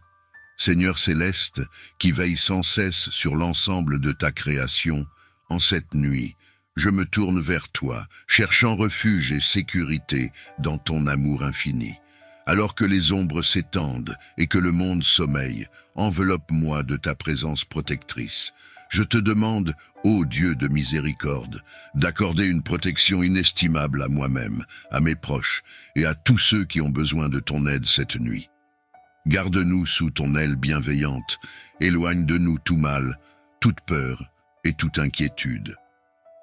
Seigneur céleste, qui veille sans cesse sur l'ensemble de ta création, en cette nuit, je me tourne vers toi, cherchant refuge et sécurité dans ton amour infini. Alors que les ombres s'étendent et que le monde sommeille, enveloppe-moi de ta présence protectrice. Je te demande, ô Dieu de miséricorde, d'accorder une protection inestimable à moi-même, à mes proches et à tous ceux qui ont besoin de ton aide cette nuit. Garde-nous sous ton aile bienveillante, éloigne de nous tout mal, toute peur et toute inquiétude.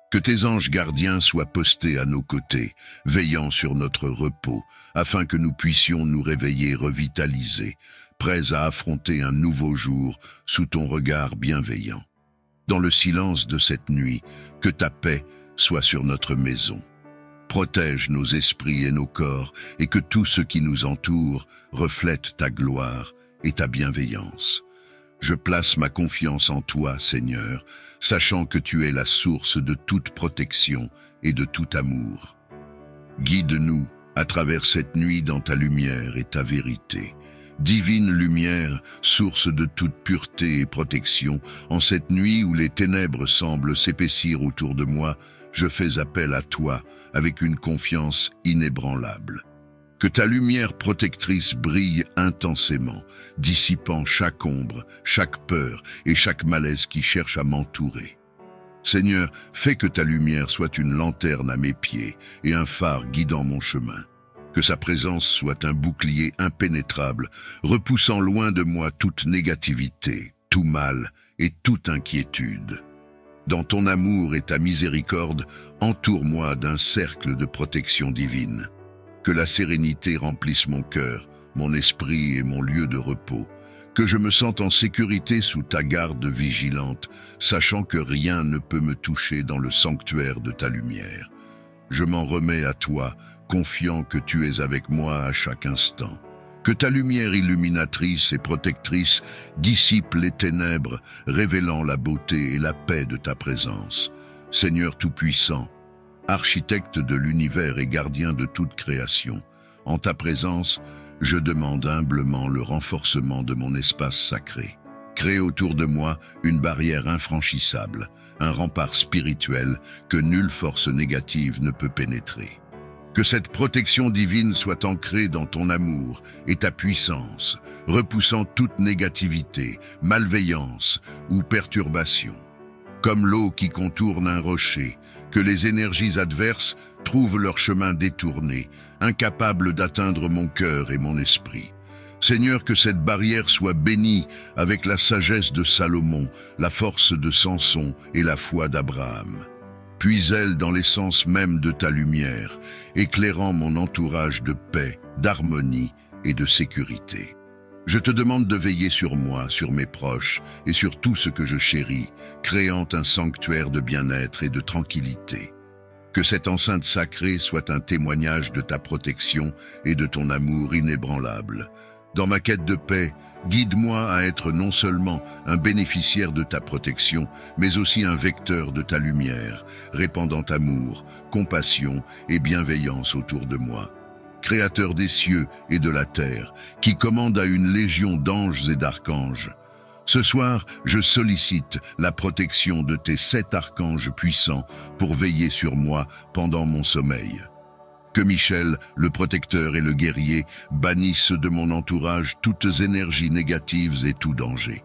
Que tes anges gardiens soient postés à nos côtés, veillant sur notre repos, afin que nous puissions nous réveiller revitalisés, prêts à affronter un nouveau jour sous ton regard bienveillant. Dans le silence de cette nuit, que ta paix soit sur notre maison. Protège nos esprits et nos corps, et que tout ce qui nous entoure reflète ta gloire et ta bienveillance. Je place ma confiance en toi, Seigneur, sachant que tu es la source de toute protection et de tout amour. Guide-nous à travers cette nuit dans ta lumière et ta vérité. Divine lumière, source de toute pureté et protection, en cette nuit où les ténèbres semblent s'épaissir autour de moi, je fais appel à toi avec une confiance inébranlable. Que ta lumière protectrice brille intensément, dissipant chaque ombre, chaque peur et chaque malaise qui cherche à m'entourer. Seigneur, fais que ta lumière soit une lanterne à mes pieds et un phare guidant mon chemin. Que sa présence soit un bouclier impénétrable, repoussant loin de moi toute négativité, tout mal et toute inquiétude. Dans ton amour et ta miséricorde, entoure-moi d'un cercle de protection divine. Que la sérénité remplisse mon cœur, mon esprit et mon lieu de repos. Que je me sente en sécurité sous ta garde vigilante, sachant que rien ne peut me toucher dans le sanctuaire de ta lumière. Je m'en remets à toi, confiant que tu es avec moi à chaque instant. Que ta lumière illuminatrice et protectrice dissipe les ténèbres, révélant la beauté et la paix de ta présence. Seigneur Tout-Puissant, architecte de l'univers et gardien de toute création, en ta présence, je demande humblement le renforcement de mon espace sacré. Crée autour de moi une barrière infranchissable, un rempart spirituel que nulle force négative ne peut pénétrer. Que cette protection divine soit ancrée dans ton amour et ta puissance, repoussant toute négativité, malveillance ou perturbation. Comme l'eau qui contourne un rocher, que les énergies adverses trouvent leur chemin détourné, incapables d'atteindre mon cœur et mon esprit. Seigneur, que cette barrière soit bénie avec la sagesse de Salomon, la force de Samson et la foi d'Abraham. Puise-elle dans l'essence même de ta lumière, éclairant mon entourage de paix, d'harmonie et de sécurité. Je te demande de veiller sur moi, sur mes proches et sur tout ce que je chéris, créant un sanctuaire de bien-être et de tranquillité. Que cette enceinte sacrée soit un témoignage de ta protection et de ton amour inébranlable. Dans ma quête de paix, Guide-moi à être non seulement un bénéficiaire de ta protection, mais aussi un vecteur de ta lumière, répandant amour, compassion et bienveillance autour de moi. Créateur des cieux et de la terre, qui commande à une légion d'anges et d'archanges. Ce soir, je sollicite la protection de tes 7 archanges puissants pour veiller sur moi pendant mon sommeil. Que Michel, le protecteur et le guerrier, bannissent de mon entourage toutes énergies négatives et tout danger.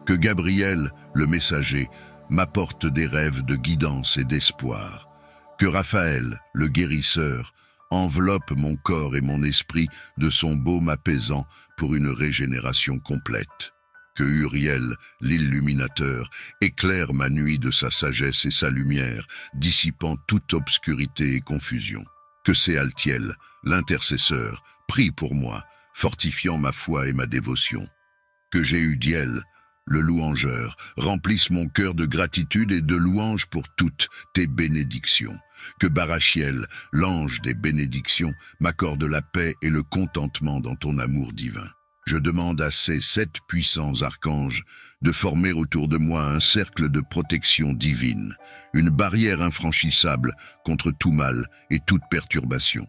Que Gabriel, le messager, m'apporte des rêves de guidance et d'espoir. Que Raphaël, le guérisseur, enveloppe mon corps et mon esprit de son baume apaisant pour une régénération complète. Que Uriel, l'illuminateur, éclaire ma nuit de sa sagesse et sa lumière, dissipant toute obscurité et confusion. Que Séaltiel, l'intercesseur, prie pour moi, fortifiant ma foi et ma dévotion. Que Jéhudiel, le louangeur, remplisse mon cœur de gratitude et de louange pour toutes tes bénédictions. Que Barachiel, l'ange des bénédictions, m'accorde la paix et le contentement dans ton amour divin. Je demande à ces 7 puissants archanges de former autour de moi un cercle de protection divine, une barrière infranchissable contre tout mal et toute perturbation.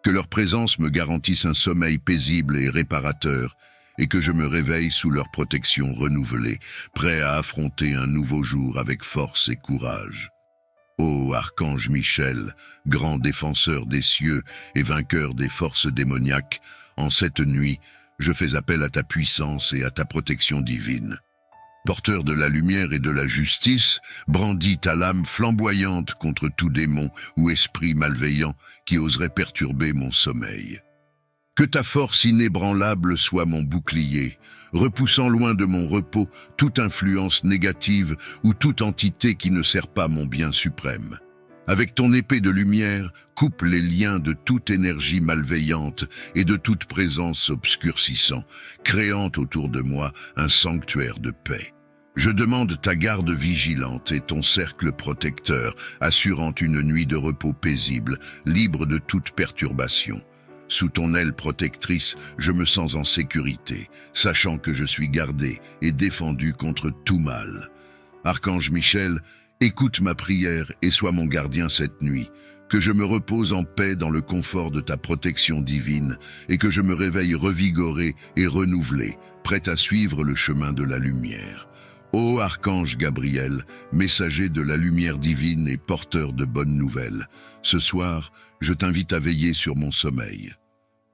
Que leur présence me garantisse un sommeil paisible et réparateur, et que je me réveille sous leur protection renouvelée, prêt à affronter un nouveau jour avec force et courage. Ô Archange Michel, grand défenseur des cieux et vainqueur des forces démoniaques, en cette nuit, je fais appel à ta puissance et à ta protection divine. Porteur de la lumière et de la justice, brandis ta lame flamboyante contre tout démon ou esprit malveillant qui oserait perturber mon sommeil. Que ta force inébranlable soit mon bouclier, repoussant loin de mon repos toute influence négative ou toute entité qui ne sert pas mon bien suprême. Avec ton épée de lumière, coupe les liens de toute énergie malveillante et de toute présence obscurcissant, créant autour de moi un sanctuaire de paix. Je demande ta garde vigilante et ton cercle protecteur, assurant une nuit de repos paisible, libre de toute perturbation. Sous ton aile protectrice, je me sens en sécurité, sachant que je suis gardé et défendu contre tout mal. Archange Michel, écoute ma prière et sois mon gardien cette nuit, que je me repose en paix dans le confort de ta protection divine et que je me réveille revigoré et renouvelé, prêt à suivre le chemin de la lumière. Ô Archange Gabriel, messager de la lumière divine et porteur de bonnes nouvelles, ce soir, je t'invite à veiller sur mon sommeil.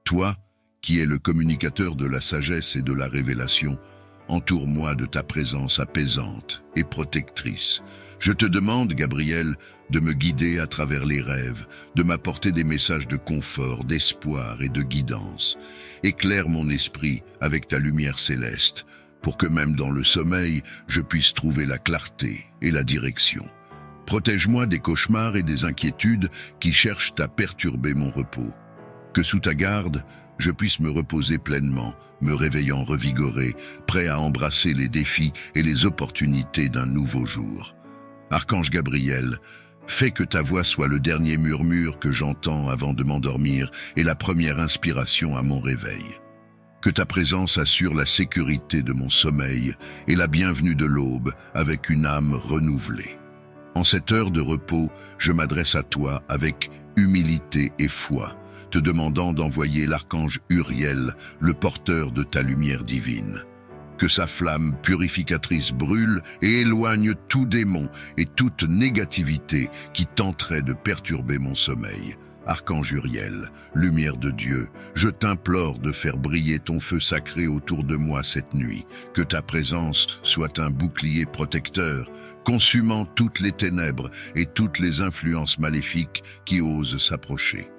Toi, qui es le communicateur de la sagesse et de la révélation, entoure-moi de ta présence apaisante et protectrice. Je te demande, Gabriel, de me guider à travers les rêves, de m'apporter des messages de confort, d'espoir et de guidance. Éclaire mon esprit avec ta lumière céleste, pour que même dans le sommeil, je puisse trouver la clarté et la direction. Protège-moi des cauchemars et des inquiétudes qui cherchent à perturber mon repos. Que sous ta garde, je puisse me reposer pleinement, me réveillant revigoré, prêt à embrasser les défis et les opportunités d'un nouveau jour. Archange Gabriel, fais que ta voix soit le dernier murmure que j'entends avant de m'endormir et la première inspiration à mon réveil. Que ta présence assure la sécurité de mon sommeil et la bienvenue de l'aube avec une âme renouvelée. En cette heure de repos, je m'adresse à toi avec humilité et foi, te demandant d'envoyer l'archange Uriel, le porteur de ta lumière divine. Que sa flamme purificatrice brûle et éloigne tout démon et toute négativité qui tenterait de perturber mon sommeil. Archange Uriel, lumière de Dieu, je t'implore de faire briller ton feu sacré autour de moi cette nuit, que ta présence soit un bouclier protecteur, consumant toutes les ténèbres et toutes les influences maléfiques qui osent s'approcher.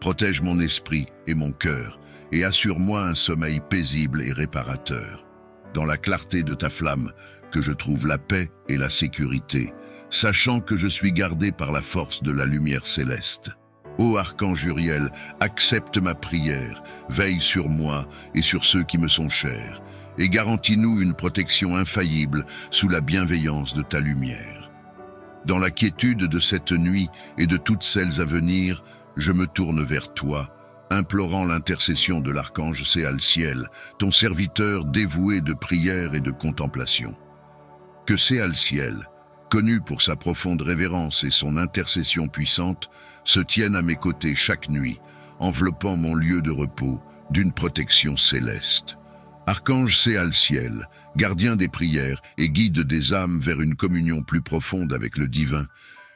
Protège mon esprit et mon cœur, et assure-moi un sommeil paisible et réparateur. Dans la clarté de ta flamme, que je trouve la paix et la sécurité, sachant que je suis gardé par la force de la lumière céleste. Ô Archange Uriel, accepte ma prière, veille sur moi et sur ceux qui me sont chers, et garantis-nous une protection infaillible sous la bienveillance de ta lumière. Dans la quiétude de cette nuit et de toutes celles à venir, je me tourne vers toi, implorant l'intercession de l'archange Séalciel, ton serviteur dévoué de prière et de contemplation. Que Séalciel, connu pour sa profonde révérence et son intercession puissante, se tienne à mes côtés chaque nuit, enveloppant mon lieu de repos d'une protection céleste. Archange Séalciel, gardien des prières et guide des âmes vers une communion plus profonde avec le divin,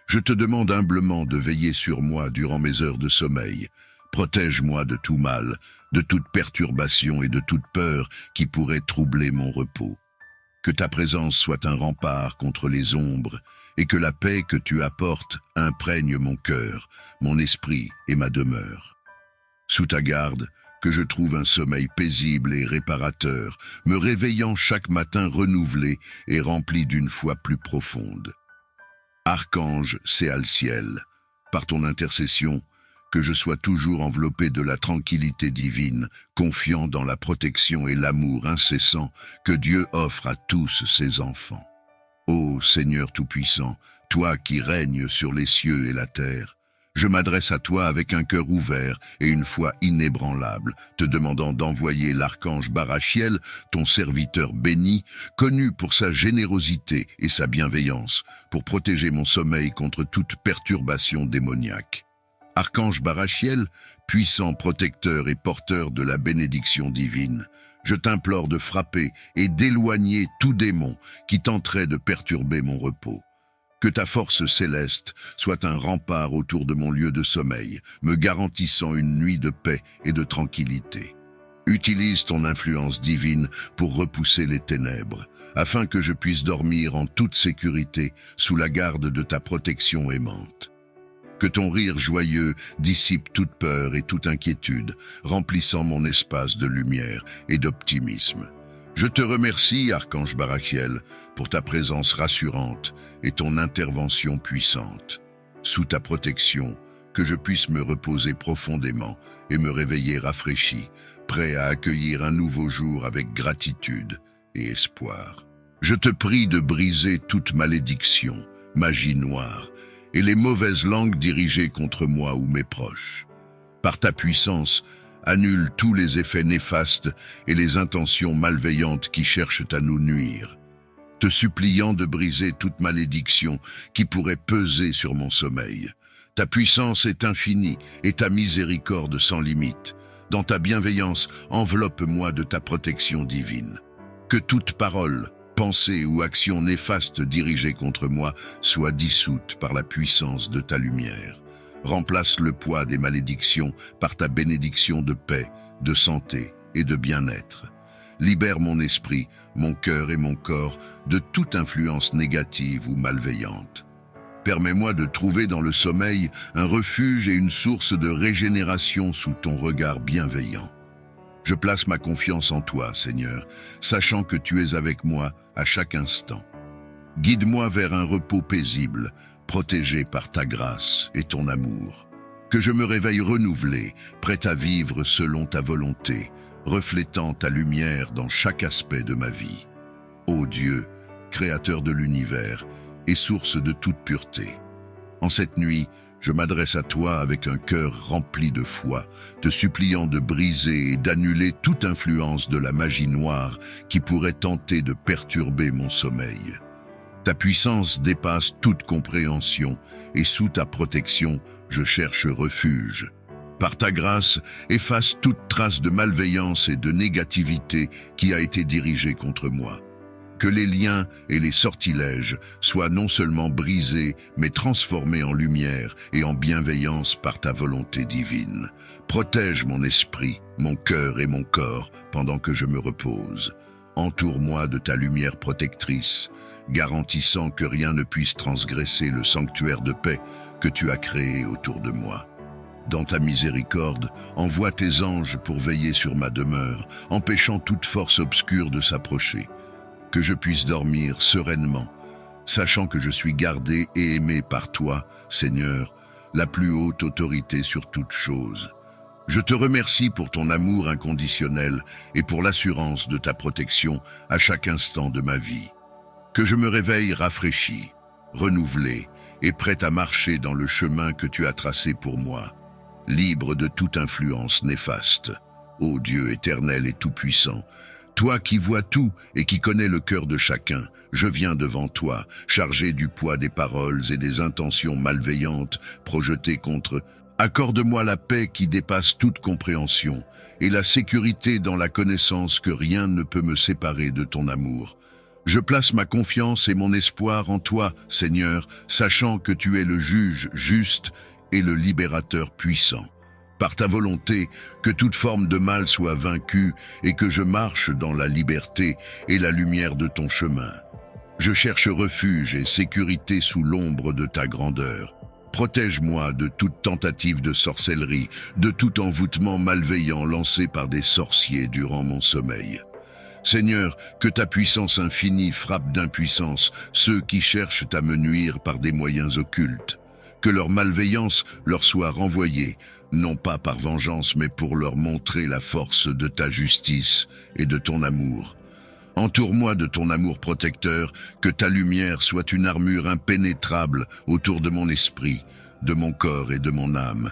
je te demande humblement de veiller sur moi durant mes heures de sommeil. Protège-moi de tout mal, de toute perturbation et de toute peur qui pourrait troubler mon repos. Que ta présence soit un rempart contre les ombres et que la paix que tu apportes imprègne mon cœur, mon esprit et ma demeure. Sous ta garde, que je trouve un sommeil paisible et réparateur, me réveillant chaque matin renouvelé et rempli d'une foi plus profonde. Archange Séalciel, par ton intercession, que je sois toujours enveloppé de la tranquillité divine, confiant dans la protection et l'amour incessant que Dieu offre à tous ses enfants. Ô Seigneur Tout-Puissant, toi qui règnes sur les cieux et la terre, je m'adresse à toi avec un cœur ouvert et une foi inébranlable, te demandant d'envoyer l'archange Barachiel, ton serviteur béni, connu pour sa générosité et sa bienveillance, pour protéger mon sommeil contre toute perturbation démoniaque. Archange Barachiel, puissant protecteur et porteur de la bénédiction divine, je t'implore de frapper et d'éloigner tout démon qui tenterait de perturber mon repos. Que ta force céleste soit un rempart autour de mon lieu de sommeil, me garantissant une nuit de paix et de tranquillité. Utilise ton influence divine pour repousser les ténèbres, afin que je puisse dormir en toute sécurité sous la garde de ta protection aimante. Que ton rire joyeux dissipe toute peur et toute inquiétude, remplissant mon espace de lumière et d'optimisme. Je te remercie, Archange Barachiel, pour ta présence rassurante et ton intervention puissante. Sous ta protection, que je puisse me reposer profondément et me réveiller rafraîchi, prêt à accueillir un nouveau jour avec gratitude et espoir. Je te prie de briser toute malédiction, magie noire et les mauvaises langues dirigées contre moi ou mes proches. Par ta puissance, annule tous les effets néfastes et les intentions malveillantes qui cherchent à nous nuire, te suppliant de briser toute malédiction qui pourrait peser sur mon sommeil. Ta puissance est infinie et ta miséricorde sans limite. Dans ta bienveillance, enveloppe-moi de ta protection divine. Que toute parole, pensée ou action néfaste dirigée contre moi soit dissoute par la puissance de ta lumière. Remplace le poids des malédictions par ta bénédiction de paix, de santé et de bien-être. Libère mon esprit, mon cœur et mon corps de toute influence négative ou malveillante. Permets-moi de trouver dans le sommeil un refuge et une source de régénération sous ton regard bienveillant. Je place ma confiance en toi, Seigneur, sachant que tu es avec moi à chaque instant. Guide-moi vers un repos paisible, protégé par ta grâce et ton amour. Que je me réveille renouvelé, prêt à vivre selon ta volonté, reflétant ta lumière dans chaque aspect de ma vie. Ô Dieu, créateur de l'univers et source de toute pureté, en cette nuit, je m'adresse à toi avec un cœur rempli de foi, te suppliant de briser et d'annuler toute influence de la magie noire qui pourrait tenter de perturber mon sommeil. Ta puissance dépasse toute compréhension et sous ta protection, je cherche refuge. Par ta grâce, efface toute trace de malveillance et de négativité qui a été dirigée contre moi. Que les liens et les sortilèges soient non seulement brisés, mais transformés en lumière et en bienveillance par ta volonté divine. Protège mon esprit, mon cœur et mon corps pendant que je me repose. Entoure-moi de ta lumière protectrice, garantissant que rien ne puisse transgresser le sanctuaire de paix que tu as créé autour de moi. Dans ta miséricorde, envoie tes anges pour veiller sur ma demeure, empêchant toute force obscure de s'approcher. Que je puisse dormir sereinement, sachant que je suis gardé et aimé par toi, Seigneur, la plus haute autorité sur toute chose. Je te remercie pour ton amour inconditionnel et pour l'assurance de ta protection à chaque instant de ma vie. Que je me réveille rafraîchi, renouvelé et prêt à marcher dans le chemin que tu as tracé pour moi. libre de toute influence néfaste. Ô Dieu éternel et tout-puissant, toi qui vois tout et qui connais le cœur de chacun, je viens devant toi, chargé du poids des paroles et des intentions malveillantes projetées contre. Accorde-moi la paix qui dépasse toute compréhension et la sécurité dans la connaissance que rien ne peut me séparer de ton amour. Je place ma confiance et mon espoir en toi, Seigneur, sachant que tu es le juge juste et le libérateur puissant. Par ta volonté, que toute forme de mal soit vaincue et que je marche dans la liberté et la lumière de ton chemin. Je cherche refuge et sécurité sous l'ombre de ta grandeur. Protège-moi de toute tentative de sorcellerie, de tout envoûtement malveillant lancé par des sorciers durant mon sommeil. Seigneur, que ta puissance infinie frappe d'impuissance ceux qui cherchent à me nuire par des moyens occultes. Que leur malveillance leur soit renvoyée, non pas par vengeance, mais pour leur montrer la force de ta justice et de ton amour. Entoure-moi de ton amour protecteur, que ta lumière soit une armure impénétrable autour de mon esprit, de mon corps et de mon âme.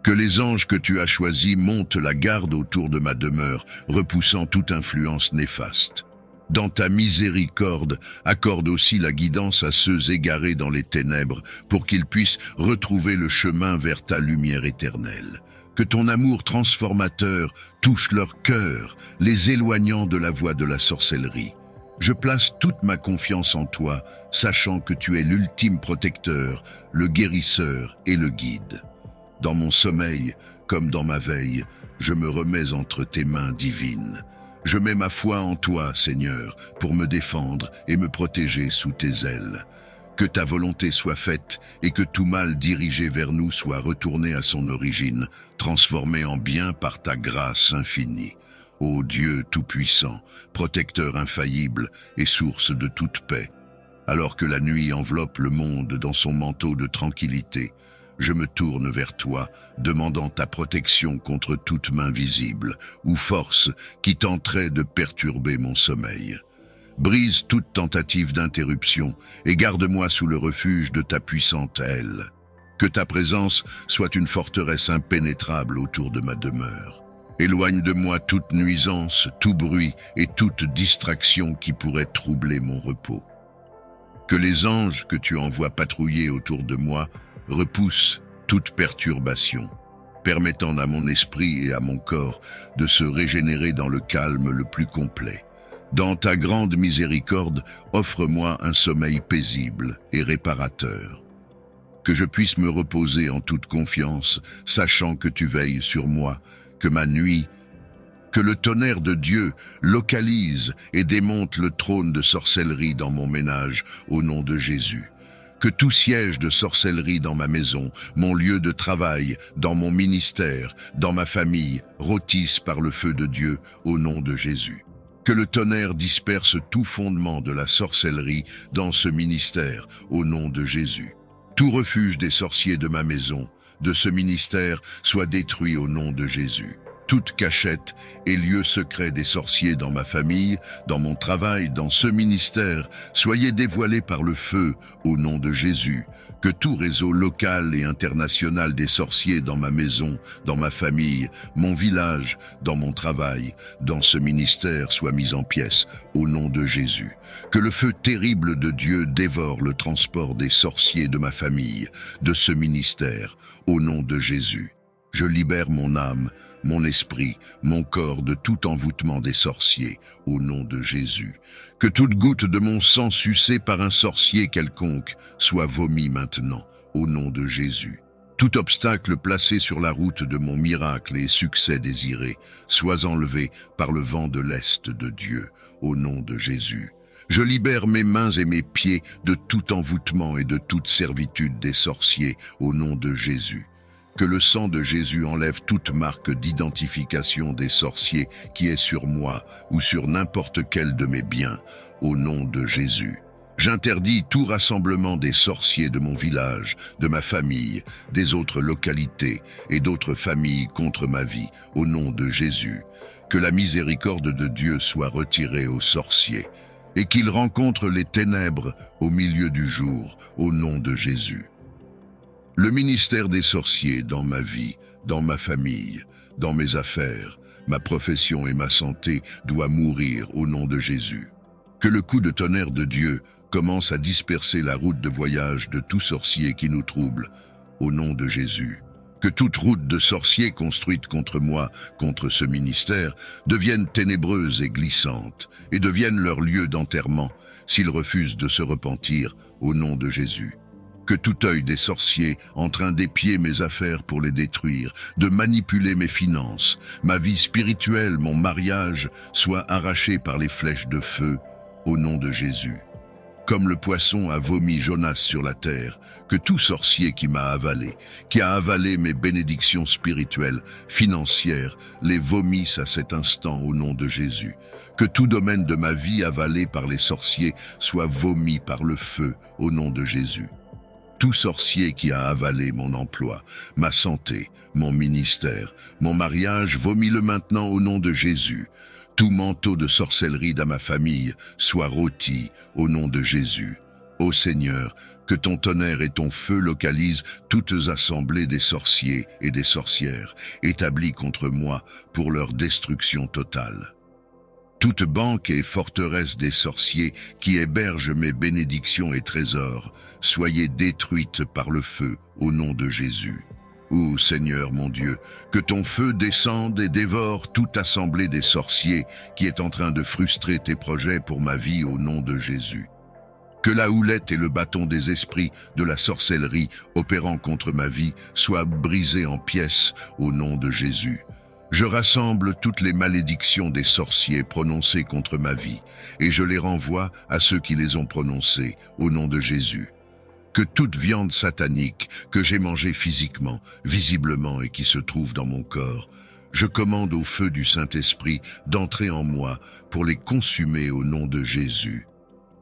Que les anges que tu as choisis montent la garde autour de ma demeure, repoussant toute influence néfaste. Dans ta miséricorde, accorde aussi la guidance à ceux égarés dans les ténèbres, pour qu'ils puissent retrouver le chemin vers ta lumière éternelle. Que ton amour transformateur touche leur cœur, les éloignant de la voie de la sorcellerie. Je place toute ma confiance en toi, sachant que tu es l'ultime protecteur, le guérisseur et le guide. Dans mon sommeil, comme dans ma veille, je me remets entre tes mains divines. Je mets ma foi en toi, Seigneur, pour me défendre et me protéger sous tes ailes. Que ta volonté soit faite et que tout mal dirigé vers nous soit retourné à son origine, transformé en bien par ta grâce infinie. Ô Dieu tout-puissant, protecteur infaillible et source de toute paix, alors que la nuit enveloppe le monde dans son manteau de tranquillité, je me tourne vers toi, demandant ta protection contre toute main visible ou force qui tenterait de perturber mon sommeil. Brise toute tentative d'interruption et garde-moi sous le refuge de ta puissante aile. Que ta présence soit une forteresse impénétrable autour de ma demeure. Éloigne de moi toute nuisance, tout bruit et toute distraction qui pourrait troubler mon repos. Que les anges que tu envoies patrouiller autour de moi repoussent toute perturbation, permettant à mon esprit et à mon corps de se régénérer dans le calme le plus complet. Dans ta grande miséricorde, offre-moi un sommeil paisible et réparateur. Que je puisse me reposer en toute confiance, sachant que tu veilles sur moi, que ma nuit, que le tonnerre de Dieu localise et démonte le trône de sorcellerie dans mon ménage, au nom de Jésus. Que tout siège de sorcellerie dans ma maison, mon lieu de travail, dans mon ministère, dans ma famille, rôtisse par le feu de Dieu, au nom de Jésus. Que le tonnerre disperse tout fondement de la sorcellerie dans ce ministère, au nom de Jésus. Tout refuge des sorciers de ma maison, de ce ministère, soit détruit au nom de Jésus. Toute cachette et lieu secret des sorciers dans ma famille, dans mon travail, dans ce ministère, soyez dévoilés par le feu, au nom de Jésus. Que tout réseau local et international des sorciers dans ma maison, dans ma famille, mon village, dans mon travail, dans ce ministère soit mis en pièces, au nom de Jésus. Que le feu terrible de Dieu dévore le transport des sorciers de ma famille, de ce ministère, au nom de Jésus. Je libère mon âme, mon esprit, mon corps de tout envoûtement des sorciers, au nom de Jésus. Que toute goutte de mon sang sucée par un sorcier quelconque soit vomi maintenant, au nom de Jésus. Tout obstacle placé sur la route de mon miracle et succès désiré soit enlevé par le vent de l'Est de Dieu, au nom de Jésus. Je libère mes mains et mes pieds de tout envoûtement et de toute servitude des sorciers, au nom de Jésus. Que le sang de Jésus enlève toute marque d'identification des sorciers qui est sur moi ou sur n'importe quel de mes biens, au nom de Jésus. J'interdis tout rassemblement des sorciers de mon village, de ma famille, des autres localités et d'autres familles contre ma vie, au nom de Jésus. Que la miséricorde de Dieu soit retirée aux sorciers et qu'ils rencontrent les ténèbres au milieu du jour, au nom de Jésus. Le ministère des sorciers dans ma vie, dans ma famille, dans mes affaires, ma profession et ma santé doivent mourir au nom de Jésus. Que le coup de tonnerre de Dieu commence à disperser la route de voyage de tout sorcier qui nous trouble, au nom de Jésus. Que toute route de sorcier construite contre moi, contre ce ministère, devienne ténébreuse et glissante, et devienne leur lieu d'enterrement, s'ils refusent de se repentir, au nom de Jésus. Que tout œil des sorciers en train d'épier mes affaires pour les détruire, de manipuler mes finances, ma vie spirituelle, mon mariage, soit arraché par les flèches de feu, au nom de Jésus. Comme le poisson a vomi Jonas sur la terre, que tout sorcier qui m'a avalé, qui a avalé mes bénédictions spirituelles, financières, les vomisse à cet instant au nom de Jésus. Que tout domaine de ma vie avalé par les sorciers soit vomi par le feu au nom de Jésus. Tout sorcier qui a avalé mon emploi, ma santé, mon ministère, mon mariage, vomis-le maintenant au nom de Jésus. Tout manteau de sorcellerie dans ma famille soit rôti au nom de Jésus. Ô Seigneur, que ton tonnerre et ton feu localisent toutes assemblées des sorciers et des sorcières, établies contre moi pour leur destruction totale. Toute banque et forteresse des sorciers qui hébergent mes bénédictions et trésors, soyez détruites par le feu au nom de Jésus. Ô Seigneur mon Dieu, que ton feu descende et dévore toute assemblée des sorciers qui est en train de frustrer tes projets pour ma vie au nom de Jésus. Que la houlette et le bâton des esprits de la sorcellerie opérant contre ma vie soient brisés en pièces au nom de Jésus. Je rassemble toutes les malédictions des sorciers prononcées contre ma vie et je les renvoie à ceux qui les ont prononcées au nom de Jésus. Que toute viande satanique que j'ai mangée physiquement, visiblement et qui se trouve dans mon corps, je commande au feu du Saint-Esprit d'entrer en moi pour les consumer au nom de Jésus.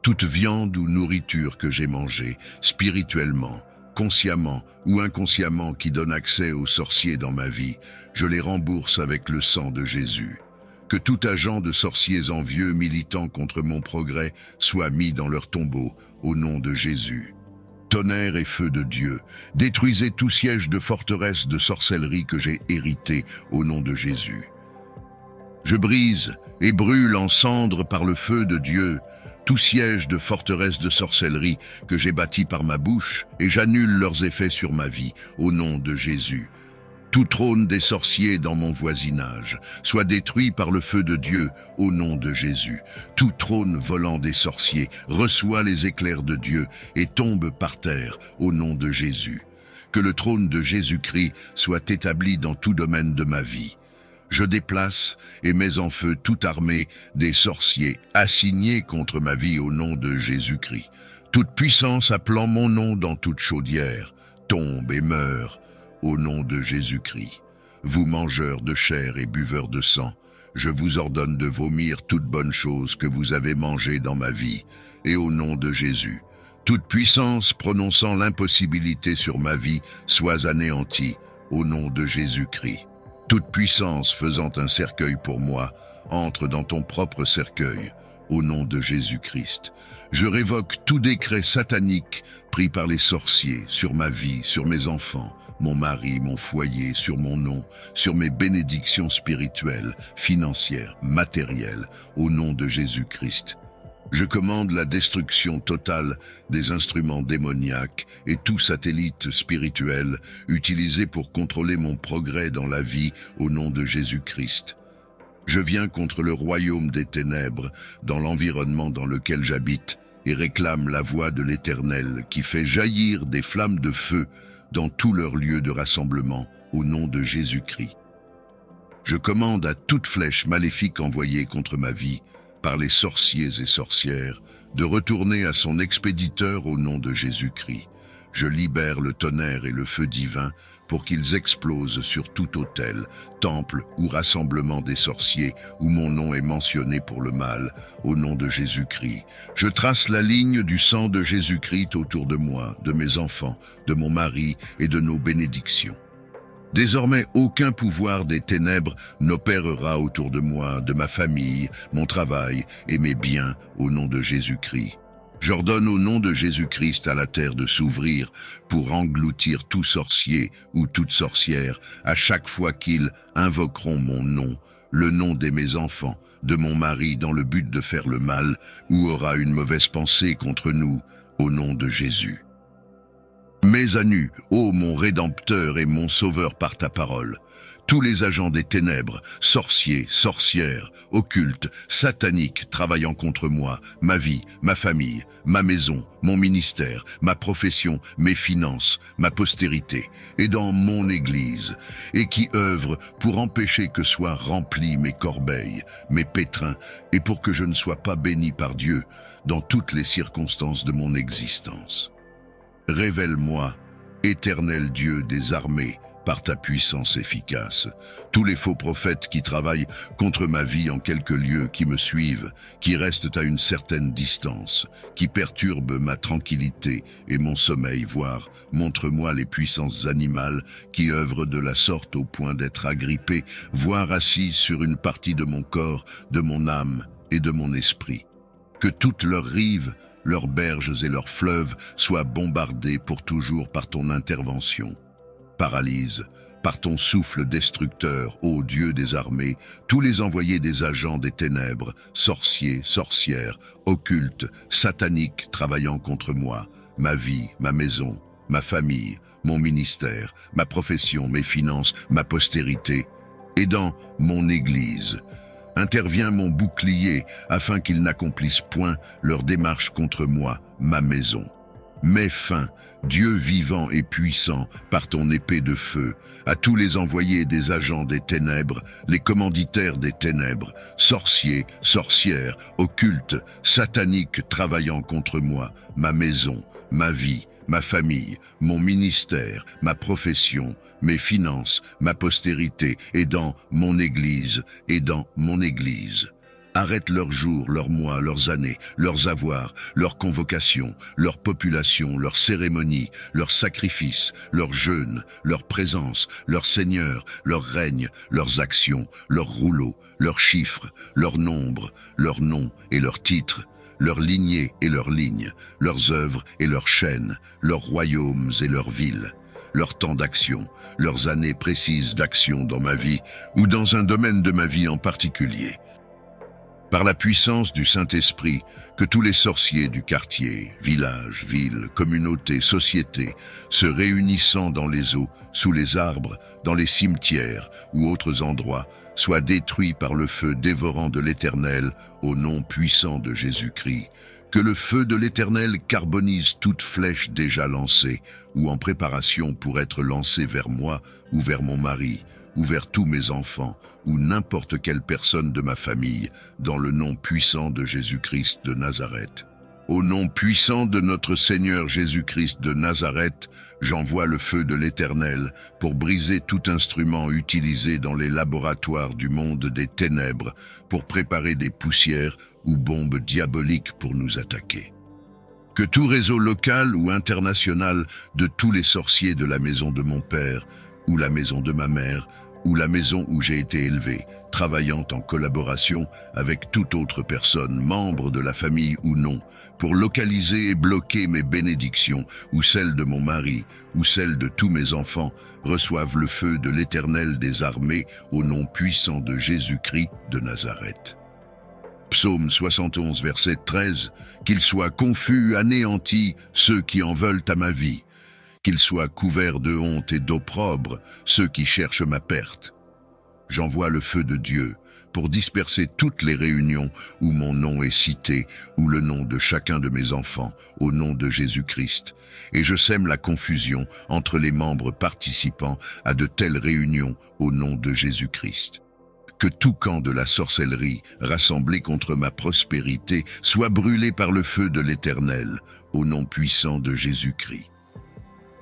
Toute viande ou nourriture que j'ai mangée, spirituellement, consciemment ou inconsciemment qui donne accès aux sorciers dans ma vie, je les rembourse avec le sang de Jésus. Que tout agent de sorciers envieux militant contre mon progrès soit mis dans leur tombeau au nom de Jésus. Tonnerre et feu de Dieu, détruisez tout siège de forteresse de sorcellerie que j'ai hérité au nom de Jésus. Je brise et brûle en cendres par le feu de Dieu tout siège de forteresse de sorcellerie que j'ai bâti par ma bouche et j'annule leurs effets sur ma vie au nom de Jésus. Tout trône des sorciers dans mon voisinage soit détruit par le feu de Dieu au nom de Jésus. Tout trône volant des sorciers reçoit les éclairs de Dieu et tombe par terre au nom de Jésus. Que le trône de Jésus-Christ soit établi dans tout domaine de ma vie. Je déplace et mets en feu toute armée des sorciers assignés contre ma vie au nom de Jésus-Christ. Toute puissance appelant mon nom dans toute chaudière tombe et meurt au nom de Jésus-Christ. Vous mangeurs de chair et buveurs de sang, je vous ordonne de vomir toute bonne chose que vous avez mangée dans ma vie, et au nom de Jésus. Toute puissance prononçant l'impossibilité sur ma vie soit anéantie, au nom de Jésus-Christ. Toute puissance faisant un cercueil pour moi, entre dans ton propre cercueil, au nom de Jésus-Christ. Je révoque tout décret satanique pris par les sorciers sur ma vie, sur mes enfants, mon mari, mon foyer, sur mon nom, sur mes bénédictions spirituelles, financières, matérielles, au nom de Jésus-Christ. Je commande la destruction totale des instruments démoniaques et tout satellite spirituel utilisé pour contrôler mon progrès dans la vie au nom de Jésus-Christ. Je viens contre le royaume des ténèbres dans l'environnement dans lequel j'habite et réclame la voix de l'Éternel qui fait jaillir des flammes de feu dans tous leurs lieux de rassemblement au nom de Jésus-Christ. Je commande à toute flèche maléfique envoyée contre ma vie par les sorciers et sorcières de retourner à son expéditeur au nom de Jésus-Christ. Je libère le tonnerre et le feu divin pour qu'ils explosent sur tout autel, temple ou rassemblement des sorciers où mon nom est mentionné pour le mal, au nom de Jésus-Christ. Je trace la ligne du sang de Jésus-Christ autour de moi, de mes enfants, de mon mari et de nos bénédictions. Désormais, aucun pouvoir des ténèbres n'opérera autour de moi, de ma famille, mon travail et mes biens, au nom de Jésus-Christ. J'ordonne au nom de Jésus-Christ à la terre de s'ouvrir pour engloutir tout sorcier ou toute sorcière à chaque fois qu'ils invoqueront mon nom, le nom de mes enfants, de mon mari dans le but de faire le mal ou aura une mauvaise pensée contre nous, au nom de Jésus. Mets à nu, ô mon Rédempteur et mon Sauveur par ta parole, tous les agents des ténèbres, sorciers, sorcières, occultes, sataniques travaillant contre moi, ma vie, ma famille, ma maison, mon ministère, ma profession, mes finances, ma postérité, et dans mon Église, et qui œuvrent pour empêcher que soient remplies mes corbeilles, mes pétrins, et pour que je ne sois pas béni par Dieu dans toutes les circonstances de mon existence. Révèle-moi, éternel Dieu des armées, par ta puissance efficace, tous les faux prophètes qui travaillent contre ma vie en quelques lieux, qui me suivent, qui restent à une certaine distance, qui perturbent ma tranquillité et mon sommeil, voire montre-moi les puissances animales qui œuvrent de la sorte au point d'être agrippées, voire assises sur une partie de mon corps, de mon âme et de mon esprit. Que toutes leurs rives, leurs berges et leurs fleuves soient bombardés pour toujours par ton intervention. Paralyse, par ton souffle destructeur, ô Dieu des armées, tous les envoyés des agents des ténèbres, sorciers, sorcières, occultes, sataniques travaillant contre moi, ma vie, ma maison, ma famille, mon ministère, ma profession, mes finances, ma postérité, et dans mon Église. Intervient mon bouclier, afin qu'ils n'accomplissent point leur démarche contre moi, ma maison. Mets fin, Dieu vivant et puissant, par ton épée de feu, à tous les envoyés des agents des ténèbres, les commanditaires des ténèbres, sorciers, sorcières, occultes, sataniques travaillant contre moi, ma maison, ma vie, ma famille, mon ministère, ma profession, mes finances, ma postérité, et dans mon Église, et dans mon Église. Arrête leurs jours, leurs mois, leurs années, leurs avoirs, leurs convocations, leur population, leurs cérémonies, leurs sacrifices, leurs jeûnes, leurs présences, leurs seigneurs, leurs règnes, leurs actions, leurs rouleaux, leurs chiffres, leurs nombres, leurs noms et leurs titres, leurs lignées et leurs lignes, leurs œuvres et leurs chaînes, leurs royaumes et leurs villes, leur temps d'action, leurs années précises d'action dans ma vie ou dans un domaine de ma vie en particulier. Par la puissance du Saint-Esprit, que tous les sorciers du quartier, village, ville, communauté, société, se réunissant dans les eaux, sous les arbres, dans les cimetières ou autres endroits, soient détruits par le feu dévorant de l'Éternel au nom puissant de Jésus-Christ. Que le feu de l'Éternel carbonise toute flèche déjà lancée ou en préparation pour être lancée vers moi ou vers mon mari, ou vers tous mes enfants, ou n'importe quelle personne de ma famille, dans le nom puissant de Jésus-Christ de Nazareth. Au nom puissant de notre Seigneur Jésus-Christ de Nazareth, j'envoie le feu de l'Éternel pour briser tout instrument utilisé dans les laboratoires du monde des ténèbres pour préparer des poussières ou bombes diaboliques pour nous attaquer. Que tout réseau local ou international de tous les sorciers de la maison de mon père, ou la maison de ma mère, ou la maison où j'ai été élevé, travaillant en collaboration avec toute autre personne, membre de la famille ou non, pour localiser et bloquer mes bénédictions, ou celles de mon mari, ou celles de tous mes enfants, reçoivent le feu de l'Éternel des armées, au nom puissant de Jésus-Christ de Nazareth. Psaume 71, verset 13, « Qu'ils soient confus, anéantis, ceux qui en veulent à ma vie. Qu'ils soient couverts de honte et d'opprobre, ceux qui cherchent ma perte. J'envoie le feu de Dieu pour disperser toutes les réunions où mon nom est cité, ou le nom de chacun de mes enfants, au nom de Jésus-Christ. Et je sème la confusion entre les membres participant à de telles réunions au nom de Jésus-Christ. Que tout camp de la sorcellerie rassemblé contre ma prospérité soit brûlé par le feu de l'Éternel, au nom puissant de Jésus-Christ.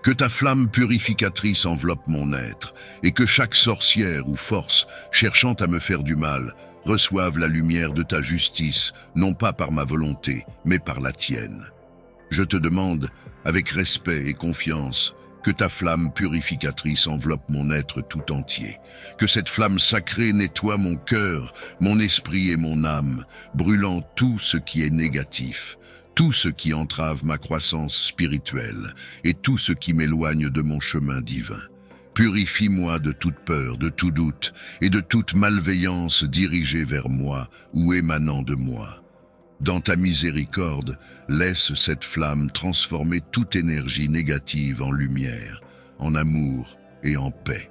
Que ta flamme purificatrice enveloppe mon être, et que chaque sorcière ou force cherchant à me faire du mal reçoive la lumière de ta justice, non pas par ma volonté, mais par la tienne. Je te demande, avec respect et confiance, que ta flamme purificatrice enveloppe mon être tout entier, que cette flamme sacrée nettoie mon cœur, mon esprit et mon âme, brûlant tout ce qui est négatif, tout ce qui entrave ma croissance spirituelle et tout ce qui m'éloigne de mon chemin divin. Purifie-moi de toute peur, de tout doute et de toute malveillance dirigée vers moi ou émanant de moi. Dans ta miséricorde, laisse cette flamme transformer toute énergie négative en lumière, en amour et en paix.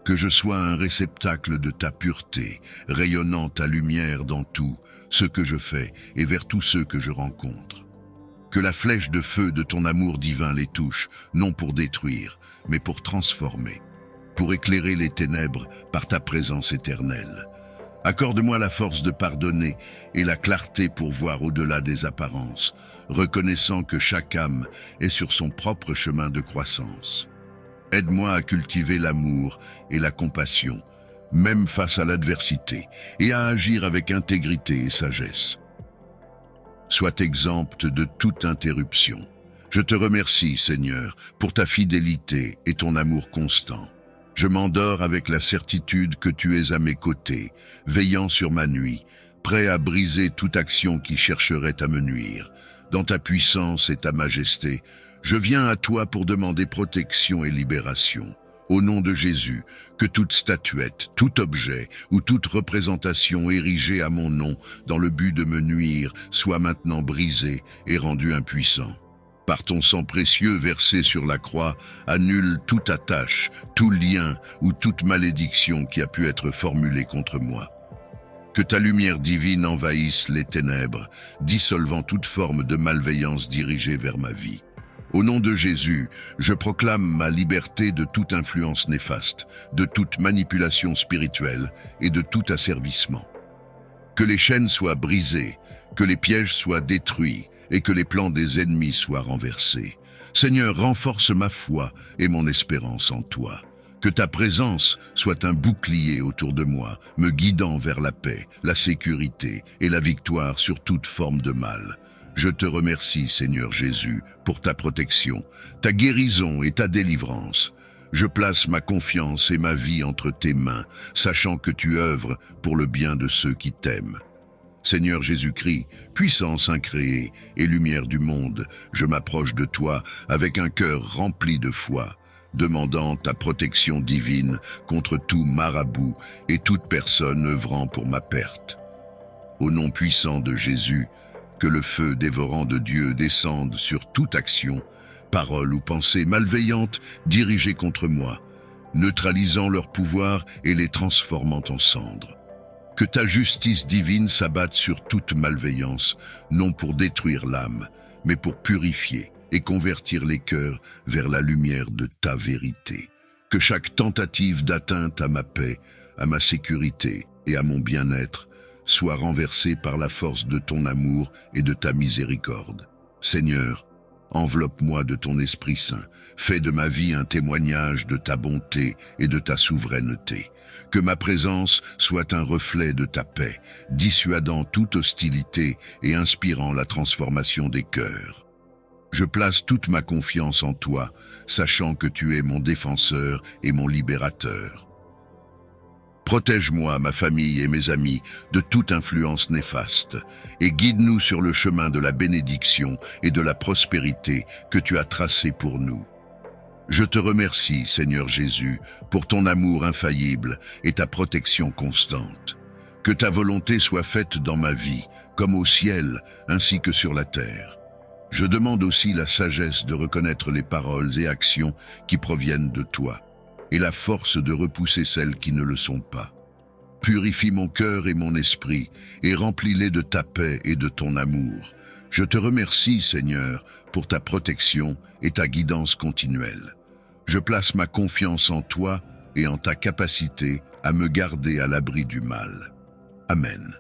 Que je sois un réceptacle de ta pureté, rayonnant ta lumière dans tout ce que je fais et vers tous ceux que je rencontre. Que la flèche de feu de ton amour divin les touche, non pour détruire, mais pour transformer, pour éclairer les ténèbres par ta présence éternelle. Accorde-moi la force de pardonner et la clarté pour voir au-delà des apparences, reconnaissant que chaque âme est sur son propre chemin de croissance. Aide-moi à cultiver l'amour et la compassion, même face à l'adversité, et à agir avec intégrité et sagesse. Sois exempte de toute interruption. Je te remercie, Seigneur, pour ta fidélité et ton amour constant. Je m'endors avec la certitude que tu es à mes côtés, veillant sur ma nuit, prêt à briser toute action qui chercherait à me nuire. Dans ta puissance et ta majesté, je viens à toi pour demander protection et libération. Au nom de Jésus, que toute statuette, tout objet ou toute représentation érigée à mon nom dans le but de me nuire soit maintenant brisée et rendue impuissant. Par ton sang précieux versé sur la croix, annule toute attache, tout lien ou toute malédiction qui a pu être formulée contre moi. Que ta lumière divine envahisse les ténèbres, dissolvant toute forme de malveillance dirigée vers ma vie. Au nom de Jésus, je proclame ma liberté de toute influence néfaste, de toute manipulation spirituelle et de tout asservissement. Que les chaînes soient brisées, que les pièges soient détruits et que les plans des ennemis soient renversés. Seigneur, renforce ma foi et mon espérance en toi. Que ta présence soit un bouclier autour de moi, me guidant vers la paix, la sécurité et la victoire sur toute forme de mal. Je te remercie, Seigneur Jésus, pour ta protection, ta guérison et ta délivrance. Je place ma confiance et ma vie entre tes mains, sachant que tu œuvres pour le bien de ceux qui t'aiment. Seigneur Jésus-Christ, puissance incréée et lumière du monde, je m'approche de toi avec un cœur rempli de foi, demandant ta protection divine contre tout marabout et toute personne œuvrant pour ma perte. Au nom puissant de Jésus, que le feu dévorant de Dieu descende sur toute action, parole ou pensée malveillante dirigée contre moi, neutralisant leur pouvoir et les transformant en cendres. Que ta justice divine s'abatte sur toute malveillance, non pour détruire l'âme, mais pour purifier et convertir les cœurs vers la lumière de ta vérité. Que chaque tentative d'atteinte à ma paix, à ma sécurité et à mon bien-être soit renversée par la force de ton amour et de ta miséricorde. Seigneur, enveloppe-moi de ton Esprit Saint, fais de ma vie un témoignage de ta bonté et de ta souveraineté. Que ma présence soit un reflet de ta paix, dissuadant toute hostilité et inspirant la transformation des cœurs. Je place toute ma confiance en toi, sachant que tu es mon défenseur et mon libérateur. Protège-moi, ma famille et mes amis de toute influence néfaste et guide-nous sur le chemin de la bénédiction et de la prospérité que tu as tracé pour nous. Je te remercie, Seigneur Jésus, pour ton amour infaillible et ta protection constante. Que ta volonté soit faite dans ma vie, comme au ciel, ainsi que sur la terre. Je demande aussi la sagesse de reconnaître les paroles et actions qui proviennent de toi, et la force de repousser celles qui ne le sont pas. Purifie mon cœur et mon esprit, et remplis-les de ta paix et de ton amour. Je te remercie, Seigneur, pour ta protection et ta guidance continuelle. Je place ma confiance en toi et en ta capacité à me garder à l'abri du mal. Amen.